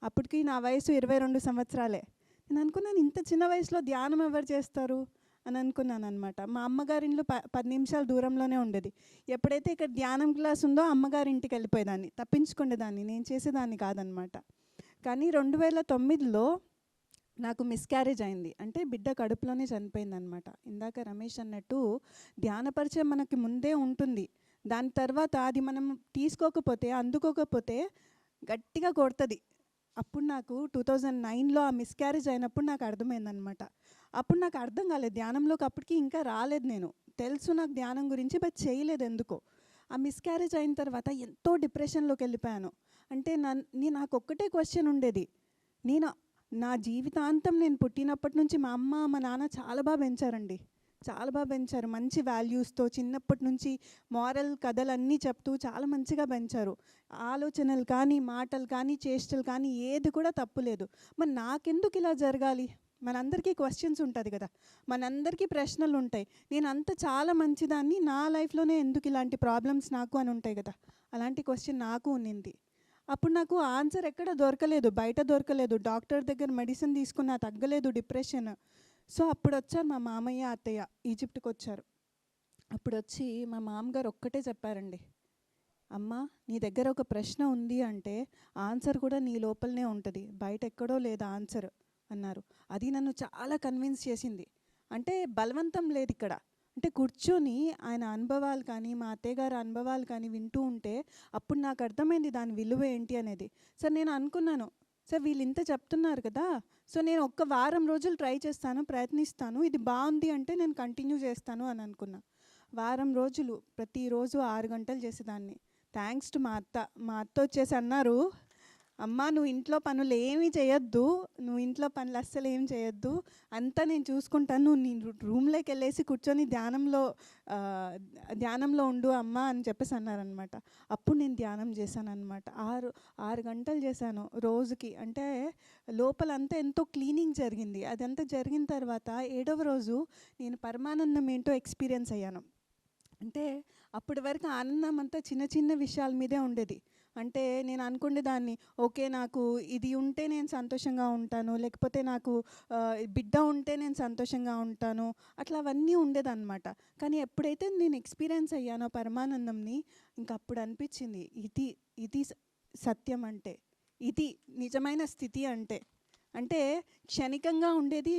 అప్పటికి నా వయసు 22 సంవత్సరాలే. నేను అనుకున్నాను ఇంత చిన్న వయసులో ధ్యానం ఎవరు చేస్తారు అని అనుకున్నాను అనమాట. మా అమ్మగారింట్లో 10 నిమిషాల దూరంలోనే ఉండేది. ఎప్పుడైతే ఇక్కడ ధ్యానం క్లాస్ ఉందో అమ్మగారింటికి వెళ్ళిపోయేదాన్ని, తప్పించుకునేదాన్ని, నేను చేసేదాన్ని కాదనమాట. కానీ 2009లో నాకు మిస్క్యారేజ్ అయింది. అంటే బిడ్డ కడుపులోనే చనిపోయిందనమాట. ఇందాక రమేష్ అన్నట్టు ధ్యాన పరిచయం మనకి ముందే ఉంటుంది. దాని తర్వాత అది మనం తీసుకోకపోతే, అందుకోకపోతే గట్టిగా కొడుతుంది. అప్పుడు నాకు 2009లో ఆ మిస్క్యారేజ్ అయినప్పుడు నాకు అర్థమైందనమాట. అప్పుడు నాకు అర్థం కాలేదు ధ్యానంలోకి, అప్పటికి ఇంకా రాలేదు. నేను తెలుసు నాకు ధ్యానం గురించి, బట్ చేయలేదు ఎందుకో. ఆ మిస్క్యారేజ్ అయిన తర్వాత ఎంతో డిప్రెషన్లోకి వెళ్ళిపోయాను. అంటే నాకు ఒక్కటే క్వశ్చన్ ఉండేది. నా జీవితాంతం నేను పుట్టినప్పటి నుంచి మా అమ్మ మా నాన్న చాలా బాగా పెంచారండి, చాలా బాగా పెంచారు. మంచి వాల్యూస్తో చిన్నప్పటి నుంచి మారల్ కథలన్నీ చెప్తూ చాలా మంచిగా పెంచారు. ఆలోచనలు కానీ, మాటలు కానీ, చేష్టలు కానీ ఏది కూడా తప్పులేదు. మరి నాకెందుకు ఇలా జరగాలి? మనందరికీ క్వశ్చన్స్ ఉంటుంది కదా, మనందరికీ ప్రశ్నలు ఉంటాయి. నేను అంత చాలా మంచిదాన్ని, నా లైఫ్లోనే ఎందుకు ఇలాంటి ప్రాబ్లమ్స్ నాకు అని ఉంటాయి కదా. అలాంటి క్వశ్చన్ నాకు ఉన్నింది. అప్పుడు నాకు ఆన్సర్ ఎక్కడ దొరకలేదు, బయట దొరకలేదు. డాక్టర్ దగ్గర మెడిసిన్ తీసుకున్నా తగ్గలేదు డిప్రెషన్. సో అప్పుడు వచ్చారు మా మామయ్య అత్తయ్య, ఈజిప్ట్కి వచ్చారు. అప్పుడు వచ్చి మా మామగారు ఒక్కటే చెప్పారండి, అమ్మ నీ దగ్గర ఒక ప్రశ్న ఉంది అంటే ఆన్సర్ కూడా నీ లోపలనే ఉంటుంది, బయట ఎక్కడో లేదు ఆన్సర్ అన్నారు. అది నన్ను చాలా కన్విన్స్ చేసింది. అంటే బలవంతం లేదు ఇక్కడ. అంటే కూర్చొని ఆయన అనుభవాలు కానీ, మా అత్తయ్య గారి అనుభవాలు కానీ వింటూ ఉంటే అప్పుడు నాకు అర్థమైంది దాని విలువ ఏంటి అనేది. సార్ నేను అనుకున్నాను, సార్ వీళ్ళు ఇంత చెప్తున్నారు కదా, సో నేను ఒక్క వారం రోజులు ట్రై చేస్తాను, ప్రయత్నిస్తాను, ఇది బాగుంది అంటే నేను కంటిన్యూ చేస్తాను అని అనుకున్నా. వారం రోజులు ప్రతిరోజు 6 గంటలు చేసేదాన్ని. థ్యాంక్స్ టు మా అత్త వచ్చేసి అన్నారు, అమ్మ నువ్వు ఇంట్లో పనులు ఏమీ చేయొద్దు, నువ్వు ఇంట్లో పనులు అస్సలు ఏం చేయొద్దు, అంతా నేను చూసుకుంటాను, నువ్వు నీ రూమ్లోకి వెళ్ళేసి కూర్చొని ధ్యానంలో ఉండు అమ్మ అని చెప్పేసి అన్నారనమాట. అప్పుడు నేను ధ్యానం చేశాను అనమాట. 6 గంటలు చేశాను రోజుకి. అంటే లోపలంతా ఎంతో క్లీనింగ్ జరిగింది. అదంతా జరిగిన తర్వాత 7వ రోజు నేను పరమానందం ఏంటో ఎక్స్పీరియన్స్ అయ్యాను. అంటే అప్పటి వరకు ఆనందం అంతా చిన్న చిన్న విషయాల మీదే ఉండేది. అంటే నేను అనుకునేదాన్ని, ఓకే నాకు ఇది ఉంటే నేను సంతోషంగా ఉంటాను, లేకపోతే నాకు బిడ్డ ఉంటే నేను సంతోషంగా ఉంటాను, అట్లా అవన్నీ ఉండేదన్నమాట. కానీ ఎప్పుడైతే నేను ఎక్స్పీరియన్స్ అయ్యానో పరమానందంని, ఇంకా అప్పుడు అనిపించింది ఇది సత్యం అంటే, ఇది నిజమైన స్థితి అంటే. అంటే క్షణికంగా ఉండేది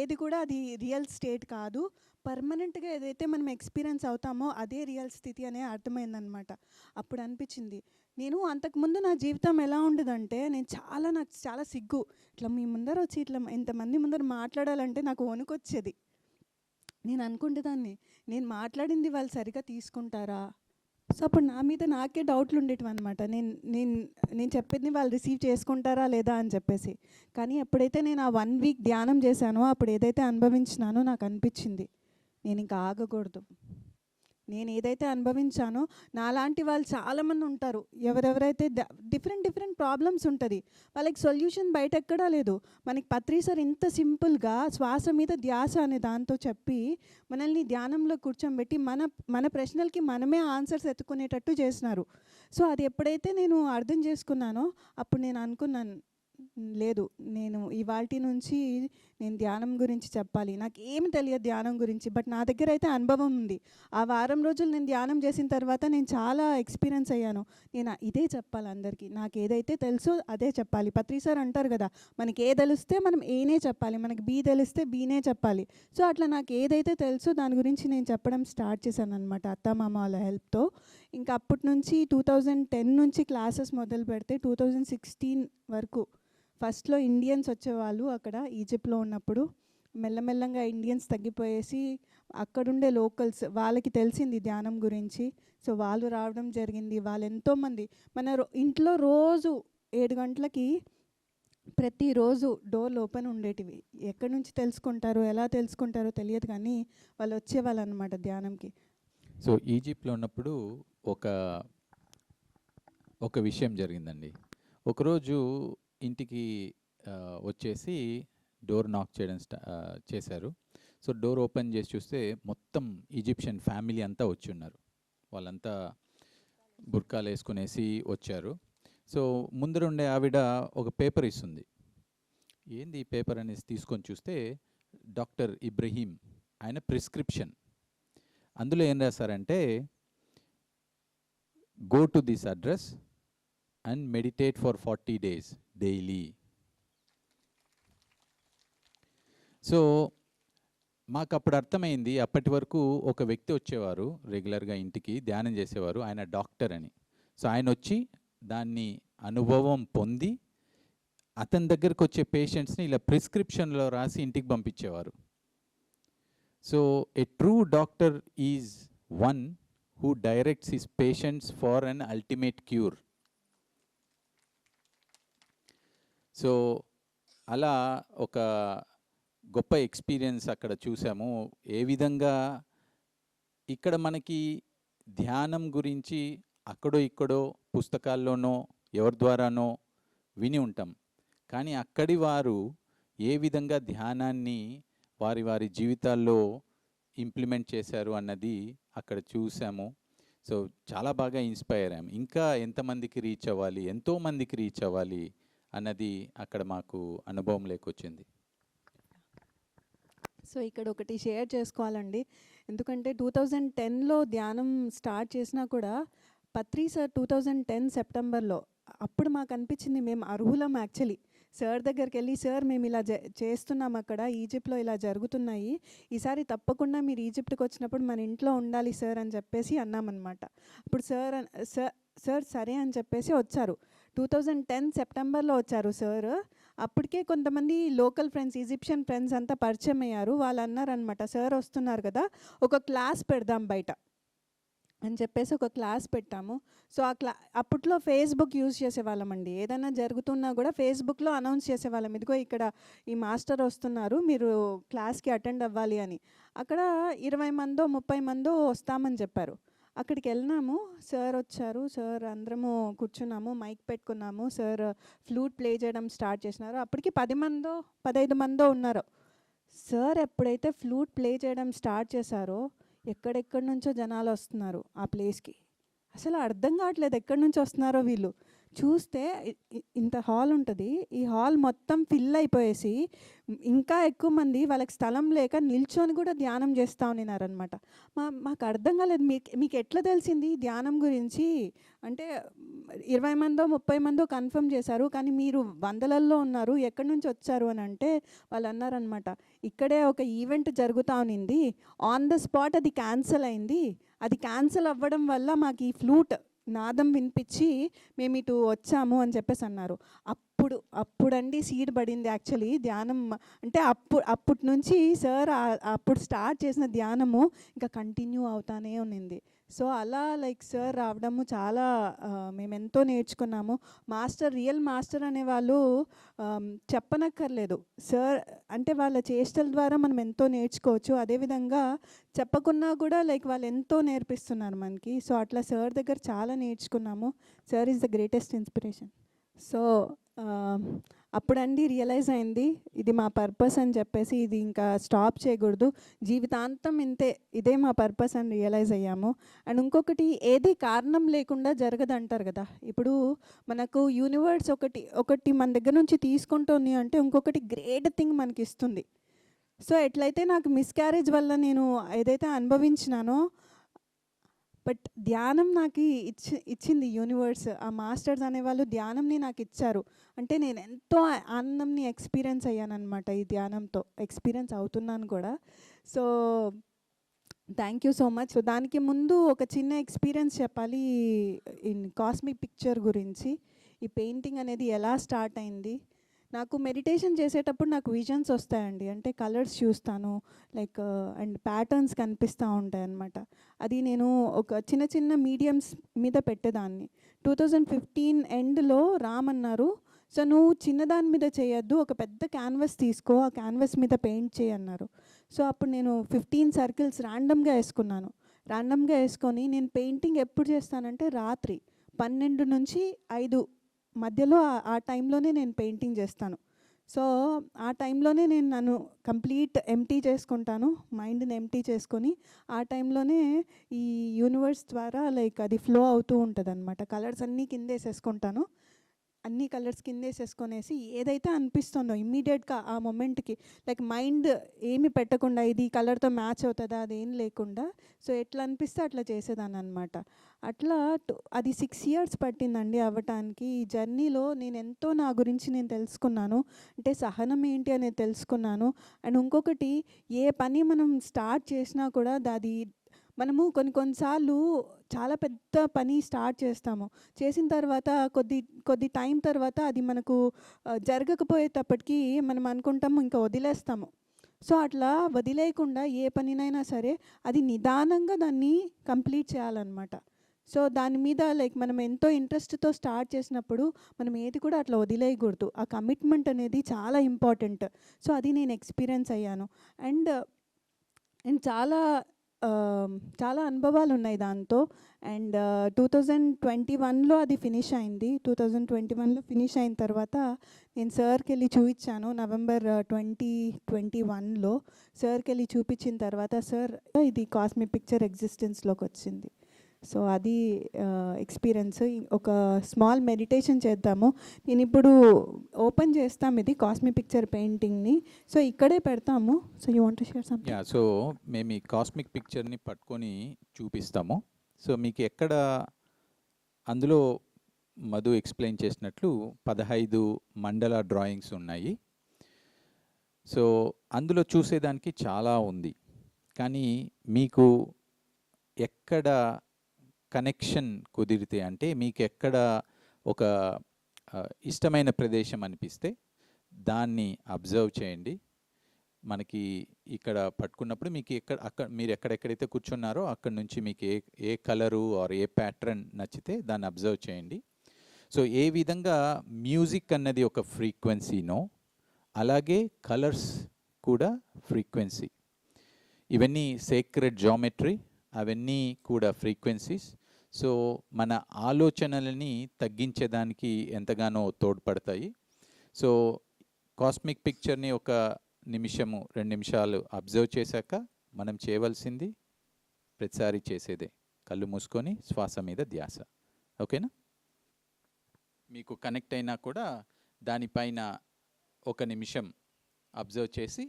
ఏది కూడా అది రియల్ స్టేట్ కాదు, పర్మనెంట్గా ఏదైతే మనం ఎక్స్పీరియన్స్ అవుతామో అదే రియల్ స్థితి అనే అర్థమైందనమాట. అప్పుడు అనిపించింది. నేను అంతకుముందు నా జీవితం ఎలా ఉండదంటే, నాకు చాలా సిగ్గు, ఇట్లా మీ ముందర వచ్చి ఇట్లా ఇంతమంది ముందర మాట్లాడాలంటే నాకు వణుకొచ్చేది. నేను అనుకుంటేదాన్ని, నేను మాట్లాడింది వాళ్ళు సరిగా తీసుకుంటారా, సో అప్పుడు నా మీద నాకే డౌట్లు ఉండేటివి అనమాట. నేను నేను నేను చెప్పింది వాళ్ళు రిసీవ్ చేసుకుంటారా లేదా అని చెప్పేసి. కానీ ఎప్పుడైతే నేను ఆ 1 వీక్ ధ్యానం చేశానో, అప్పుడు ఏదైతే అనుభవించినానో నాకు అనిపించింది, నేను ఇంకా ఆగకూడదు. నేను ఏదైతే అనుభవించానో, నాలాంటి వాళ్ళు చాలామంది ఉంటారు. ఎవరెవరైతే డిఫరెంట్ ప్రాబ్లమ్స్ ఉంటుంది, వాళ్ళకి సొల్యూషన్ బయట ఎక్కడా లేదు. మనకి పత్రి సార్ ఇంత సింపుల్గా శ్వాస మీద ధ్యాస అనే దాంతో చెప్పి మనల్ని ధ్యానంలో కూర్చోబెట్టి మన ప్రశ్నలకి మనమే ఆన్సర్స్ ఎత్తుకునేటట్టు చేసినారు. సో అది ఎప్పుడైతే నేను అర్థం చేసుకున్నానో, అప్పుడు నేను అనుకున్నాను, లేదు, నేను ఇవాల్టి నుంచి నేను ధ్యానం గురించి చెప్పాలి. నాకు ఏమి తెలియదు ధ్యానం గురించి, బట్ నా దగ్గర అయితే అనుభవం ఉంది. ఆ వారం రోజులు నేను ధ్యానం చేసిన తర్వాత నేను చాలా ఎక్స్పీరియన్స్ అయ్యాను. నేను ఇదే చెప్పాలి అందరికీ, నాకు ఏదైతే తెలుసో అదే చెప్పాలి. పత్రి సార్ అంటారు కదా, మనకి ఏ తెలిస్తే మనం ఏనే చెప్పాలి, మనకి బీ తెలిస్తే బీనే చెప్పాలి. సో అట్లా నాకు ఏదైతే తెలుసో దాని గురించి నేను చెప్పడం స్టార్ట్ చేశాను అనమాట, అత్తమామ వాళ్ళ హెల్ప్తో. ఇంకా అప్పటి నుంచి 2010 నుంచి క్లాసెస్ మొదలు పెడితే 2016 వరకు ఫస్ట్లో ఇండియన్స్ వచ్చేవాళ్ళు అక్కడ ఈజిప్ట్లో ఉన్నప్పుడు. మెల్లమెల్లంగా ఇండియన్స్ తగ్గిపోయేసి అక్కడుండే లోకల్స్ వాళ్ళకి తెలిసింది ధ్యానం గురించి. సో వాళ్ళు రావడం జరిగింది. వాళ్ళు ఎంతోమంది మన ఇంట్లో రోజు 7 గంటలకి ప్రతిరోజు డోర్లు ఓపెన్ ఉండేటివి. ఎక్కడి నుంచి తెలుసుకుంటారో, ఎలా తెలుసుకుంటారో తెలియదు, కానీ వాళ్ళు వచ్చేవాళ్ళు అనమాట ధ్యానంకి. సో ఈజిప్ట్లో ఉన్నప్పుడు ఒక విషయం జరిగిందండి. ఒకరోజు ఇంటికి వచ్చేసి డోర్ నాక్ చేయడం చేశారు. సో డోర్ ఓపెన్ చేసి చూస్తే మొత్తం ఈజిప్షియన్ ఫ్యామిలీ అంతా వచ్చి ఉన్నారు. వాళ్ళంతా బుర్కాలు వేసుకునేసి వచ్చారు. సో ముందరుండే ఆవిడ ఒక పేపర్ ఇస్తుంది. ఏంది ఈ పేపర్ అనేసి తీసుకొని చూస్తే డాక్టర్ ఇబ్రహీం ఆయన ప్రిస్క్రిప్షన్. అందులో ఏం రాశారంటే, go to this address and meditate for 40 days daily. So మాకు అప్పుడు అర్థమైంది, అప్పటి వరకు ఒక వ్యక్తి వచ్చేవారు రెగ్యులర్గా ఇంటికి ధ్యానం చేసేవారు, ఆయన డాక్టర్ అని. సో ఆయన వచ్చి దాన్ని అనుభవం పొంది అతని దగ్గరకు వచ్చే పేషెంట్స్ని ఇలా ప్రిస్క్రిప్షన్లో రాసి ఇంటికి పంపించేవారు. So a true doctor is one who directs his patients for an ultimate cure. So అలా ఒక గొప్ప ఎక్స్పీరియన్స్ అక్కడ చూసాము. ఏ విధంగా ఇక్కడ మనకి ధ్యానం గురించి అక్కడో ఇక్కడో పుస్తకాల్లోనో ఎవరి ద్వారానో విని ఉంటాం, కానీ అక్కడి వారు ఏ విధంగా ధ్యానాన్ని వారి వారి జీవితాల్లో ఇంప్లిమెంట్ చేశారు అన్నది అక్కడ చూసాము. సో చాలా బాగా ఇన్స్పైర్ అయ్యాము. ఇంకా ఎంతమందికి రీచ్ అవ్వాలి, ఎంతోమందికి రీచ్ అవ్వాలి అన్నది అక్కడ మాకు అనుభవం లేకొచ్చింది. సో ఇక్కడ ఒకటి షేర్ చేసుకోవాలండి, ఎందుకంటే 2010లో ధ్యానం స్టార్ట్ చేసినా కూడా పత్రి సార్ 2010 సెప్టెంబర్లో అప్పుడు మాకు అనిపించింది మేము అర్హులం యాక్చువల్లీ. సార్ దగ్గరికి వెళ్ళి, సార్ మేము ఇలా చేస్తున్నాం, అక్కడ ఈజిప్ట్లో ఇలా జరుగుతున్నాయి, ఈసారి తప్పకుండా మీరు ఈజిప్ట్కి వచ్చినప్పుడు మన ఇంట్లో ఉండాలి సార్ అని చెప్పేసి అన్నామన్నమాట. అప్పుడు సార్ సరే అని చెప్పేసి వచ్చారు. 2010 సెప్టెంబర్లో వచ్చారు సార్. అప్పటికే కొంతమంది లోకల్ ఫ్రెండ్స్, ఈజిప్షియన్ ఫ్రెండ్స్ అంతా పరిచయం అయ్యారు. వాళ్ళు అన్నారనమాట, సార్ వస్తున్నారు కదా, ఒక క్లాస్ పెడదాం బయట అని చెప్పేసి ఒక క్లాస్ పెట్టాము. సో అప్పట్లో ఫేస్బుక్ యూజ్ చేసేవాళ్ళమండి. ఏదైనా జరుగుతున్నా కూడా ఫేస్బుక్లో అనౌన్స్ చేసేవాళ్ళం, ఇదిగో ఇక్కడ ఈ మాస్టర్ వస్తున్నారు, మీరు క్లాస్కి అటెండ్ అవ్వాలి అని. అక్కడ 20 మందో 30 మందో వస్తామని చెప్పారు. అక్కడికి వెళ్ళినాము, సార్ వచ్చారు, సార్ అందరము కూర్చున్నాము, మైక్ పెట్టుకున్నాము, సార్ ఫ్లూట్ ప్లే చేయడం స్టార్ట్ చేసినారు. అప్పటికి 10 మందో 15 మందో ఉన్నారు. సార్ ఎప్పుడైతే ఫ్లూట్ ప్లే చేయడం స్టార్ట్ చేశారో ఎక్కడెక్కడి నుంచో జనాలు వస్తున్నారు ఆ ప్లేస్కి. అసలు అర్థం కావట్లేదు ఎక్కడి నుంచి వస్తున్నారో వీళ్ళు. చూస్తే ఇంత హాల్ ఉంటుంది, ఈ హాల్ మొత్తం ఫిల్ అయిపోయేసి ఇంకా ఎక్కువ మంది వాళ్ళకి స్థలం లేక నిల్చొని కూడా ధ్యానం చేస్తూ ఉన్నారనమాట. మాకు అర్థం కాలేదు, మీకు ఎట్లా తెలిసింది ధ్యానం గురించి అంటే 20 మందో 30 మందో కన్ఫర్మ్ చేశారు, కానీ మీరు వందలల్లో ఉన్నారు, ఎక్కడి నుంచి వచ్చారు అని అంటే వాళ్ళు అన్నారనమాట, ఇక్కడే ఒక ఈవెంట్ జరుగుతూ ఉన్నింది, ఆన్ ద స్పాట్ అది క్యాన్సిల్ అయింది, అది క్యాన్సిల్ అవ్వడం వల్ల మాకు ఈ ఫ్లూట్ నాదం వినిపించి మేము ఇటు వచ్చాము అని చెప్పేసి అన్నారు. అప్పుడు అప్పుడండి సీడ్ పడింది యాక్చువల్లీ ధ్యానం. అంటే అప్పటి నుంచి సార్ అప్పుడు స్టార్ట్ చేసిన ధ్యానము ఇంకా కంటిన్యూ అవుతానే ఉన్నింది. సో అలా లైక్ సార్ రావడము చాలా మేమెంతో నేర్చుకున్నాము. రియల్ మాస్టర్ అనేవాళ్ళు చెప్పనక్కర్లేదు. సార్ అంటే వాళ్ళ చేష్టల ద్వారా మనం ఎంతో నేర్చుకోవచ్చు. అదేవిధంగా చెప్పకున్నా కూడా లైక్ వాళ్ళు ఎంతో నేర్పిస్తున్నారు మనకి. సో అట్లా సార్ దగ్గర చాలా నేర్చుకున్నాము. Sir is the greatest inspiration. So అప్పుడండి రియలైజ్ అయింది ఇది మా పర్పస్ అని చెప్పేసి, ఇది ఇంకా స్టాప్ చేయకూడదు, జీవితాంతం ఇదే మా పర్పస్ అని రియలైజ్ అయ్యాము. అండ్ ఇంకొకటి, ఏది కారణం లేకుండా జరగదంటారు కదా. ఇప్పుడు మనకు యూనివర్స్ ఒకటి మన దగ్గర నుంచి తీసుకుంటుంది అంటే ఇంకొకటి గ్రేట్ థింగ్ మనకి ఇస్తుంది. సో ఎట్లయితే నాకు మిస్క్యారేజ్ వల్ల నేను ఏదైతే అనుభవించినానో, బట్ ధ్యానం నాకు ఇచ్చింది యూనివర్స్. ఆ మాస్టర్స్ అనేవాళ్ళు ధ్యానంని నాకు ఇచ్చారు. అంటే నేను ఎంతో ఆనందంని ఎక్స్పీరియన్స్ అయ్యానమాట ఈ ధ్యానంతో, ఎక్స్పీరియన్స్ అవుతున్నాను కూడా. So thank you so much. So దానికి ముందు ఒక చిన్న ఎక్స్పీరియన్స్ చెప్పాలి ఇన్ కాస్మిక్ పిక్చర్ గురించి. ఈ పెయింటింగ్ అనేది ఎలా స్టార్ట్ అయింది. నాకు మెడిటేషన్ చేసేటప్పుడు నాకు విజన్స్ వస్తాయండి. అంటే కలర్స్ చూస్తాను లైక్ అండ్ ప్యాటర్న్స్ కనిపిస్తూ ఉంటాయి అన్నమాట. అది నేను ఒక చిన్న మీడియమ్స్ మీద పెట్టేదాన్ని. 2015 ఎండ్లో రామన్నారు, సో నువ్వు చిన్నదాని మీద చేయొద్దు, ఒక పెద్ద క్యాన్వస్ తీసుకో, ఆ క్యాన్వస్ మీద పెయింట్ చేయన్నారు. సో అప్పుడు నేను 15 సర్కిల్స్ ర్యాండమ్గా వేసుకున్నాను. ర్యాండమ్గా వేసుకొని నేను పెయింటింగ్ ఎప్పుడు చేస్తానంటే రాత్రి 12 నుంచి 5 మధ్యలో ఆ టైంలోనే నేను పెయింటింగ్ చేస్తాను. సో ఆ టైంలోనే నేను నన్ను కంప్లీట్ ఎంప్టీ చేసుకుంటాను, మైండ్ని ఎంప్టీ చేసుకొని ఆ టైంలోనే ఈ యూనివర్స్ ద్వారా లైక్ అది ఫ్లో అవుతూ ఉంటుంది అనమాట. కలర్స్ అన్నీ కిందేసేసుకుంటాను, అన్ని కలర్స్ కిందేసేసుకొనేసి ఏదైతే అనిపిస్తుందో ఇమ్మీడియట్గా ఆ మొమెంట్కి లైక్ మైండ్ ఏమి పెట్టకుండా ఇది కలర్తో మ్యాచ్ అవుతుందా అదేం లేకుండా, సో ఎట్లా అనిపిస్తే అట్లా చేసేదాన్ని అనమాట. అట్లా అది 6 years పట్టిందండి అవ్వటానికి. ఈ జర్నీలో నేను ఎంతో నా గురించి నేను తెలుసుకున్నాను. అంటే సహనం ఏంటి అనేది తెలుసుకున్నాను. అండ్ ఇంకొకటి, ఏ పని మనం స్టార్ట్ చేసినా కూడా అది మనము కొన్నిసార్లు చాలా పెద్ద పని స్టార్ట్ చేస్తాము. చేసిన తర్వాత కొద్ది టైం తర్వాత అది మనకు జరగకపోయేటప్పటికీ మనం అనుకుంటాము ఇంకా వదిలేస్తాము. సో అట్లా వదిలేయకుండా ఏ పనినైనా సరే అది నిదానంగా దాన్ని కంప్లీట్ చేయాలన్నమాట. సో దాని మీద లైక్ మనం ఎంతో ఇంట్రెస్ట్తో స్టార్ట్ చేసినప్పుడు మనం ఏది కూడా అట్లా వదిలేయకూడదు. ఆ కమిట్మెంట్ అనేది చాలా ఇంపార్టెంట్. సో అది నేను ఎక్స్పీరియన్స్ అయ్యాను. అండ్ చాలా అనుభవాలు ఉన్నాయి దాంతో. అండ్ 2021లో అది ఫినిష్ అయింది. 2021లో ఫినిష్ అయిన తర్వాత నేను సార్కి వెళ్ళి చూపించాను. నవంబర్ 2021లో సార్కి వెళ్ళి చూపించిన తర్వాత సార్ ఇది కాస్మిక్ పిక్చర్ ఎగ్జిస్టెన్స్లోకి వచ్చింది. సో అది ఎక్స్పీరియన్స్. ఒక స్మాల్ మెడిటేషన్ చేద్దాము. నేను ఇప్పుడు ఓపెన్ చేస్తాం ఇది కాస్మిక్ పిక్చర్ పెయింటింగ్ని. సో ఇక్కడే పెడతాము. So you want to share something? Yeah, so మేము ఈ కాస్మిక్ పిక్చర్ని పట్టుకొని చూపిస్తాము. సో మీకు ఎక్కడ అందులో మధు ఎక్స్ప్లెయిన్ చేసినట్లు 15 మండల డ్రాయింగ్స్ ఉన్నాయి. సో అందులో చూసేదానికి చాలా ఉంది, కానీ మీకు ఎక్కడ కనెక్షన్ కుదిరితే, అంటే మీకు ఎక్కడ ఒక ఇష్టమైన ప్రదేశం అనిపిస్తే దాన్ని అబ్జర్వ్ చేయండి. మనకి ఇక్కడ పట్టుకున్నప్పుడు మీకు మీరు ఎక్కడెక్కడైతే కూర్చున్నారో అక్కడ నుంచి మీకు ఏ కలరు ఆర్ ఏ ప్యాటర్న్ నచ్చితే దాన్ని అబ్జర్వ్ చేయండి. సో ఏ విధంగా మ్యూజిక్ అన్నది ఒక ఫ్రీక్వెన్సీనో అలాగే కలర్స్ కూడా ఫ్రీక్వెన్సీ. ఇవన్నీ సేక్రెడ్ జామెట్రీ, అవన్నీ కూడా ఫ్రీక్వెన్సీస్. సో మన ఆలోచనలని తగ్గించేదానికి ఎంతగానో తోడ్పడతాయి. సో కాస్మిక్ పిక్చర్ని ఒక నిమిషము 2 నిమిషాలు అబ్జర్వ్ చేశాక మనం చేయవలసింది ప్రతిసారి చేసేదే, కళ్ళు మూసుకొని శ్వాస మీద ధ్యాస. ఓకేనా? మీకు కనెక్ట్ అయినా కూడా దానిపైన 1 నిమిషం అబ్జర్వ్ చేసి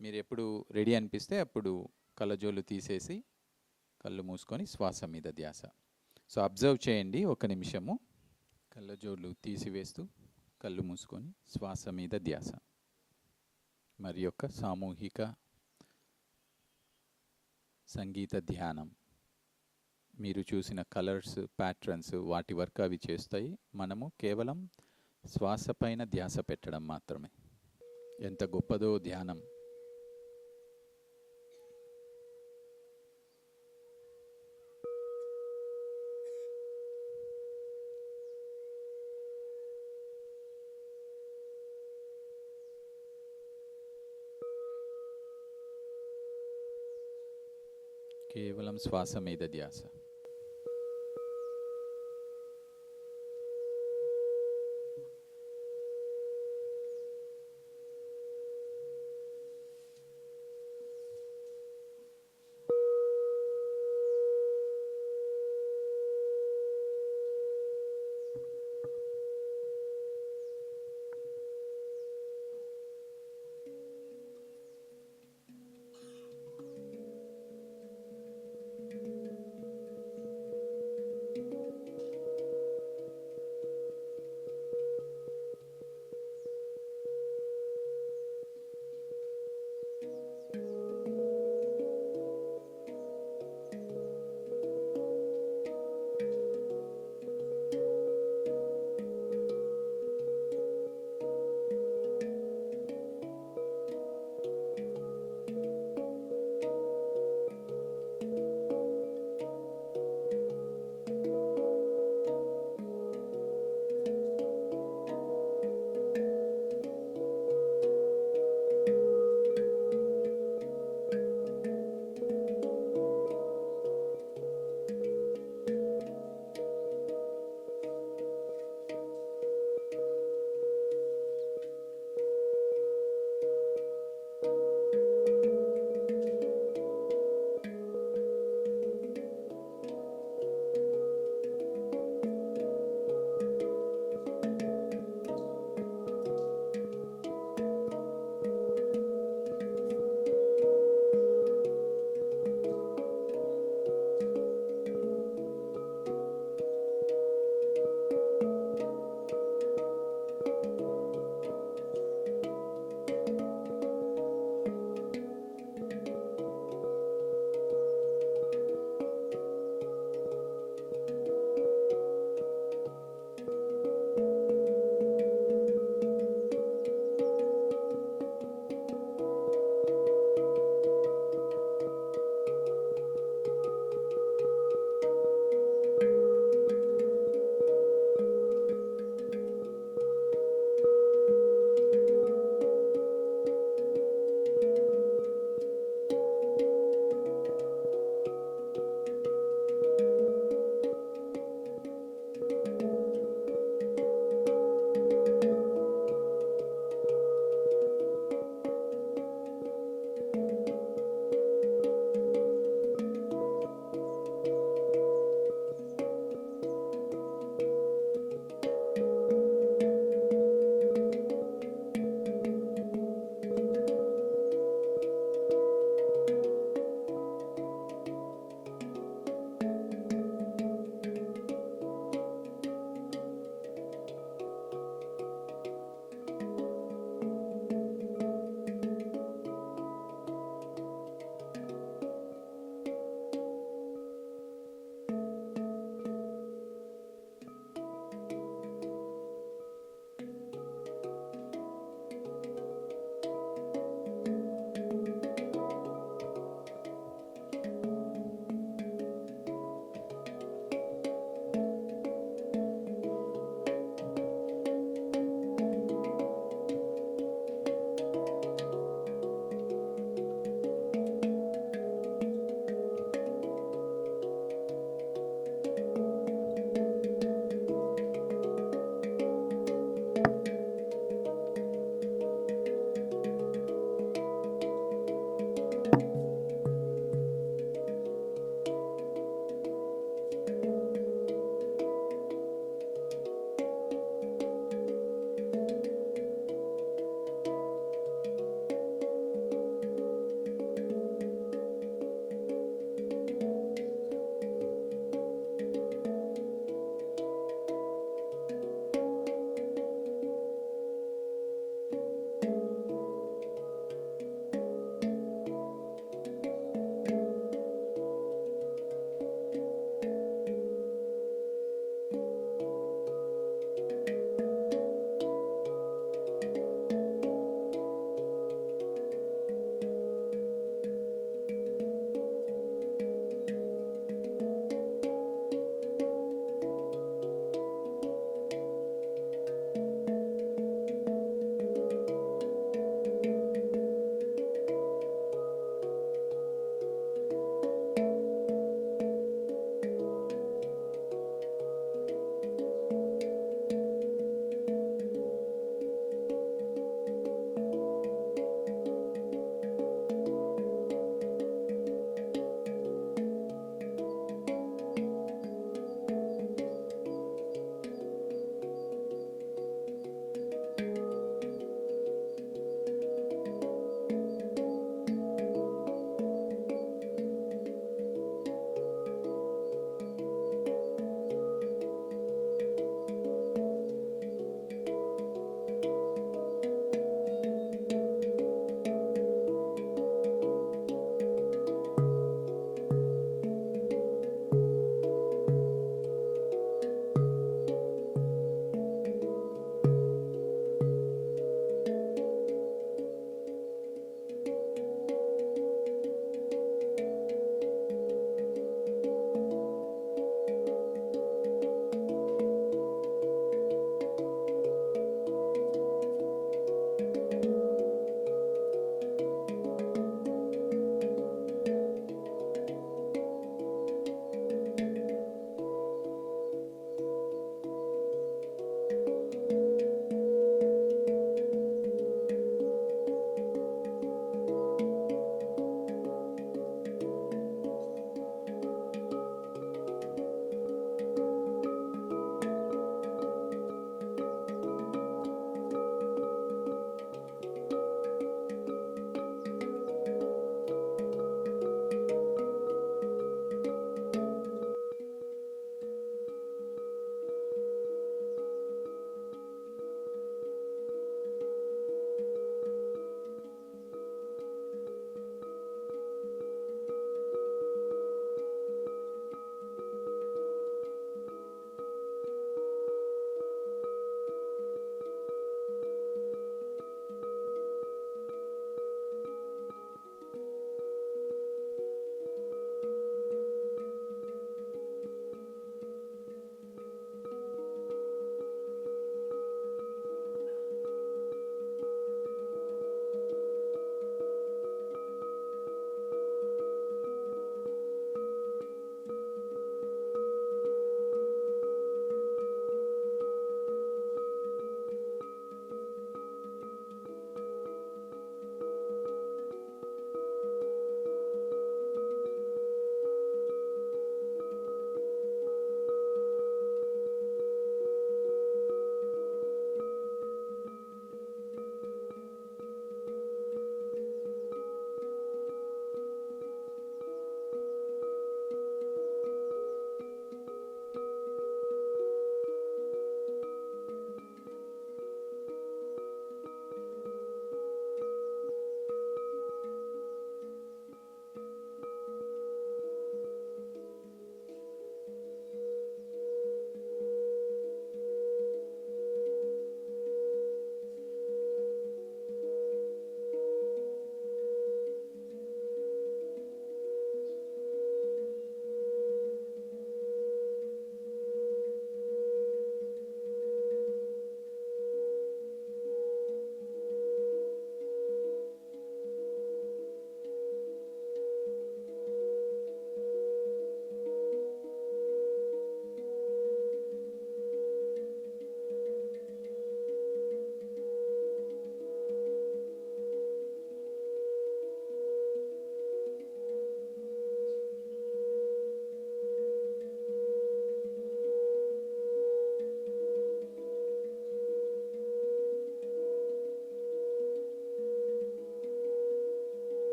మీరు ఎప్పుడు రెడీ అనిపిస్తే అప్పుడు కళ్ళజోళ్ళు తీసేసి కళ్ళు మూసుకొని శ్వాస మీద ధ్యాస. సో అబ్జర్వ్ చేయండి 1 నిమిషము, కళ్ళజోళ్ళు తీసివేస్తూ కళ్ళు మూసుకొని శ్వాస మీద ధ్యాస. మరి యొక్క సామూహిక సంగీత ధ్యానం. మీరు చూసిన కలర్స్, ప్యాటర్న్స్ వాటి వర్క్ అవి చేస్తాయి. మనము కేవలం శ్వాస పైన ధ్యాస పెట్టడం మాత్రమే. ఎంత గొప్పదో ధ్యానం. కేవలం శ్వాస మీద ధ్యాస.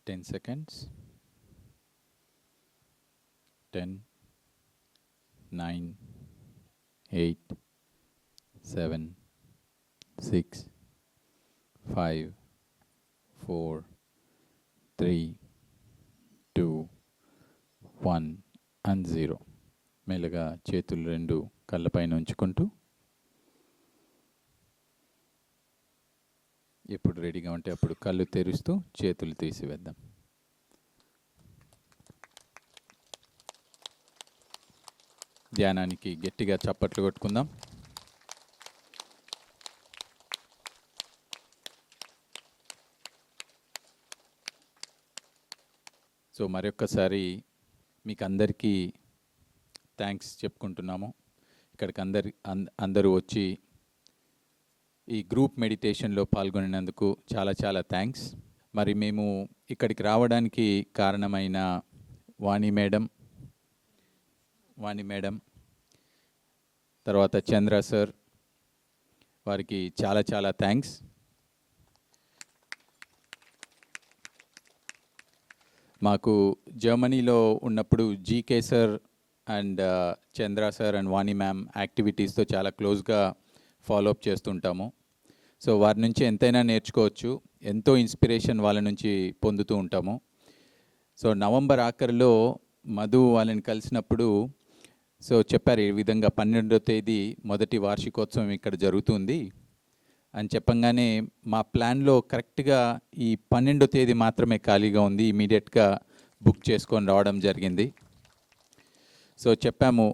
10 seconds. 10, 9, 8, 7, 6, 5, 4, 3, 2, 1 and 0. మెల్లగా చేతులు రెండు కళ్ళపైన ఉంచుకుంటూ ఎప్పుడు రెడీగా ఉంటే అప్పుడు కళ్ళు తెరుస్తూ చేతులు తీసివేద్దాం. ధ్యానానికి గట్టిగా చప్పట్లు కొట్టుకుందాం. సో మరొక్కసారి మీకు అందరికీ థ్యాంక్స్ చెప్పుకుంటున్నాము. ఇక్కడికి అందరూ వచ్చి ఈ గ్రూప్ మెడిటేషన్లో పాల్గొనినందుకు చాలా చాలా థ్యాంక్స్. మరి మేము ఇక్కడికి రావడానికి కారణమైన వాణి మేడం తర్వాత చంద్ర సార్ వారికి చాలా చాలా థ్యాంక్స్. మాకు జర్మనీలో ఉన్నప్పుడు GK sir and Chandra sir and Vani ma'am యాక్టివిటీస్తో చాలా క్లోజ్గా ఫాలోఅప్ చేస్తుంటాము. సో వారి నుంచి ఎంతైనా నేర్చుకోవచ్చు, ఎంతో ఇన్స్పిరేషన్ వాళ్ళ నుంచి పొందుతూ ఉంటాము. సో నవంబర్ ఆఖరిలో మధు వాళ్ళని కలిసినప్పుడు సో చెప్పారు, ఈ విధంగా 12వ తేదీ మొదటి వార్షికోత్సవం ఇక్కడ జరుగుతుంది అని చెప్పంగానే మా ప్లాన్లో కరెక్ట్గా ఈ 12వ తేదీ మాత్రమే ఖాళీగా ఉంది. ఇమీడియట్గా బుక్ చేసుకొని రావడం జరిగింది. సో చెప్పాము,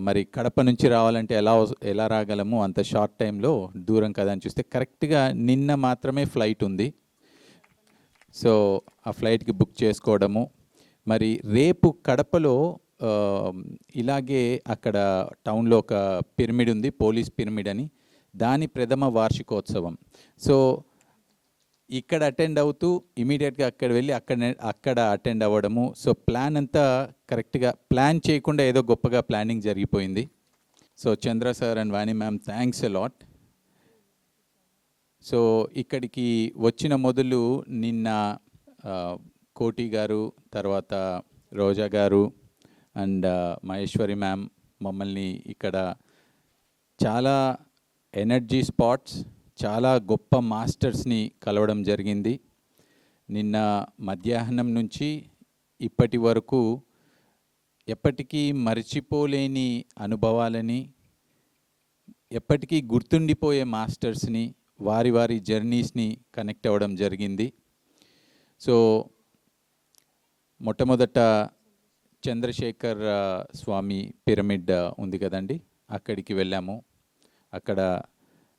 మరి కడప నుంచి రావాలంటే ఎలా రాగలము అంత షార్ట్ టైంలో, దూరం కదా అని చూస్తే కరెక్ట్గా నిన్న మాత్రమే ఫ్లైట్ ఉంది. సో ఆ ఫ్లైట్కి బుక్ చేసుకోవడము. మరి రేపు కడపలో ఇలాగే అక్కడ టౌన్లో ఒక పిరమిడ్ ఉంది, పోలీస్ పిరమిడ్ అని, దాని ప్రథమ వార్షికోత్సవం. సో ఇక్కడ అటెండ్ అవుతూ ఇమీడియట్గా అక్కడ వెళ్ళి అక్కడ అటెండ్ అవ్వడము. సో ప్లాన్ అంతా కరెక్ట్గా ప్లాన్ చేయకుండా ఏదో గొప్పగా ప్లానింగ్ జరిగిపోయింది. So Chandra sir and Vani ma'am thanks a lot. So ఇక్కడికి వచ్చిన మొదలు నిన్న కోటి గారు, తర్వాత రోజా గారు అండ్ మహేశ్వరి మ్యామ్ మమ్మల్ని ఇక్కడ చాలా ఎనర్జీ స్పాట్స్, చాలా గొప్ప మాస్టర్స్ని కలవడం జరిగింది. నిన్న మధ్యాహ్నం నుంచి ఇప్పటి వరకు ఎప్పటికీ మర్చిపోలేని అనుభవాలని, ఎప్పటికీ గుర్తుండిపోయే మాస్టర్స్ని, వారి వారి జర్నీస్ని కనెక్ట్ అవ్వడం జరిగింది. సో మొట్టమొదట చంద్రశేఖర్ స్వామి పిరమిడ్ ఉంది కదండి, అక్కడికి వెళ్ళాము. అక్కడ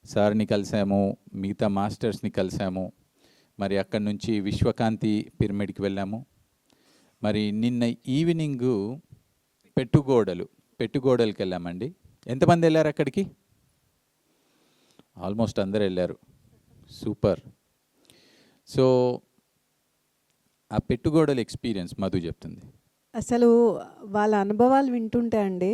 సార్ని కలిసాము, మిగతా మాస్టర్స్ని కలిసాము. మరి అక్కడి నుంచి విశ్వకాంతి పిరమిడ్కి వెళ్ళాము. మరి నిన్న ఈవినింగు పెట్టుగోడలకి వెళ్ళామండి. ఎంతమంది వెళ్ళారు అక్కడికి? ఆల్మోస్ట్ అందరు వెళ్ళారు. సూపర్. సో ఆ పెట్టుగోడల ఎక్స్పీరియన్స్ మధు చెప్తుంది. అసలు వాళ్ళ అనుభవాలు వింటుంటే అండి,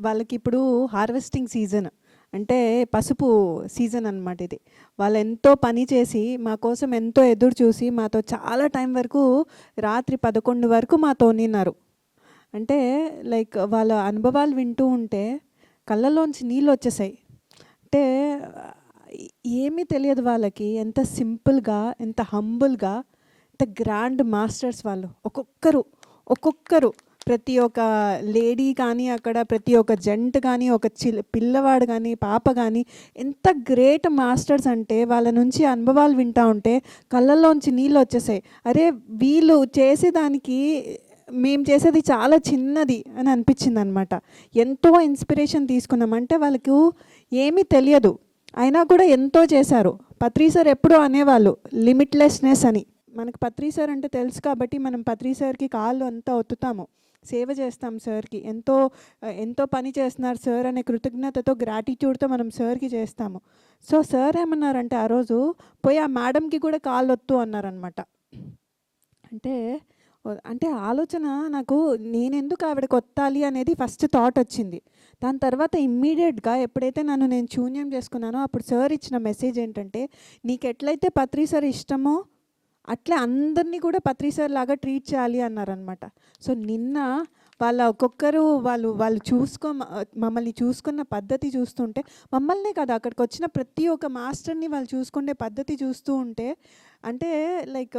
వాళ్ళకి ఇప్పుడు హార్వెస్టింగ్ సీజన్, అంటే పసుపు సీజన్ అన్నమాట ఇది. వాళ్ళు ఎంతో పని చేసి మా కోసం ఎంతో ఎదురు చూసి మాతో చాలా టైం వరకు, రాత్రి 11 వరకు మాతో ఉన్నారు. అంటే లైక్ వాళ్ళ అనుభవాలు వింటూ ఉంటే కళ్ళలోంచి నీళ్ళు వచ్చేసాయి. అంటే ఏమీ తెలియదు వాళ్ళకి, ఎంత సింపుల్గా, ఎంత హంబుల్గా, ఎంత గ్రాండ్ మాస్టర్స్ వాళ్ళు. ఒక్కొక్కరు ప్రతి ఒక్క లేడీ కానీ, అక్కడ ప్రతి ఒక్క జెంట్ కానీ, ఒక పిల్లవాడు కానీ, పాప కానీ, ఎంత గ్రేట్ మాస్టర్స్ అంటే వాళ్ళ నుంచి అనుభవాలు వింటూ ఉంటే కళ్ళల్లోంచి నీళ్ళు వచ్చేసాయి. అరే వీళ్ళు చేసేదానికి మేము చేసేది చాలా చిన్నది అని అనిపించింది అనమాట. ఎంతో ఇన్స్పిరేషన్ తీసుకున్నాం. అంటే వాళ్ళకు ఏమీ తెలియదు, అయినా కూడా ఎంతో చేశారు. పత్రి సార్ ఎప్పుడూ అనేవాళ్ళు లిమిట్లెస్నెస్ అని. మనకు పత్రి సార్ అంటే తెలుసు కాబట్టి మనం పత్రి సార్కి కాళ్ళు అంతా ఒత్తుతాము, సేవ చేస్తాం సార్కి. ఎంతో పని చేస్తున్నారు సార్ అనే కృతజ్ఞతతో, గ్రాటిట్యూడ్తో మనం సార్కి చేస్తాము. సో సార్ ఏమన్నారంటే ఆ రోజు పోయి ఆ మేడంకి కూడా కాళ్ళు ఒత్తు అన్నారనమాట. అంటే ఆలోచన నాకు, నేనెందుకు ఆవిడకి ఒత్తాలి అనేది ఫస్ట్ థాట్ వచ్చింది. దాని తర్వాత ఇమ్మీడియట్గా ఎప్పుడైతే నేను శూన్యం చేసుకున్నానో అప్పుడు సార్ ఇచ్చిన మెసేజ్ ఏంటంటే, నీకు ఎట్లయితే పత్రి సార్ ఇష్టమో అట్లే అందరినీ కూడా పత్రి సార్ లాగా ట్రీట్ చేయాలి అన్నారనమాట. సో నిన్న వాళ్ళ ఒక్కొక్కరు వాళ్ళు మమ్మల్ని చూసుకున్న పద్ధతి చూస్తుంటే, మమ్మల్నే కాదు అక్కడికి వచ్చిన ప్రతి ఒక్క మాస్టర్ని వాళ్ళు చూసుకునే పద్ధతి చూస్తూ ఉంటే, అంటే లైక్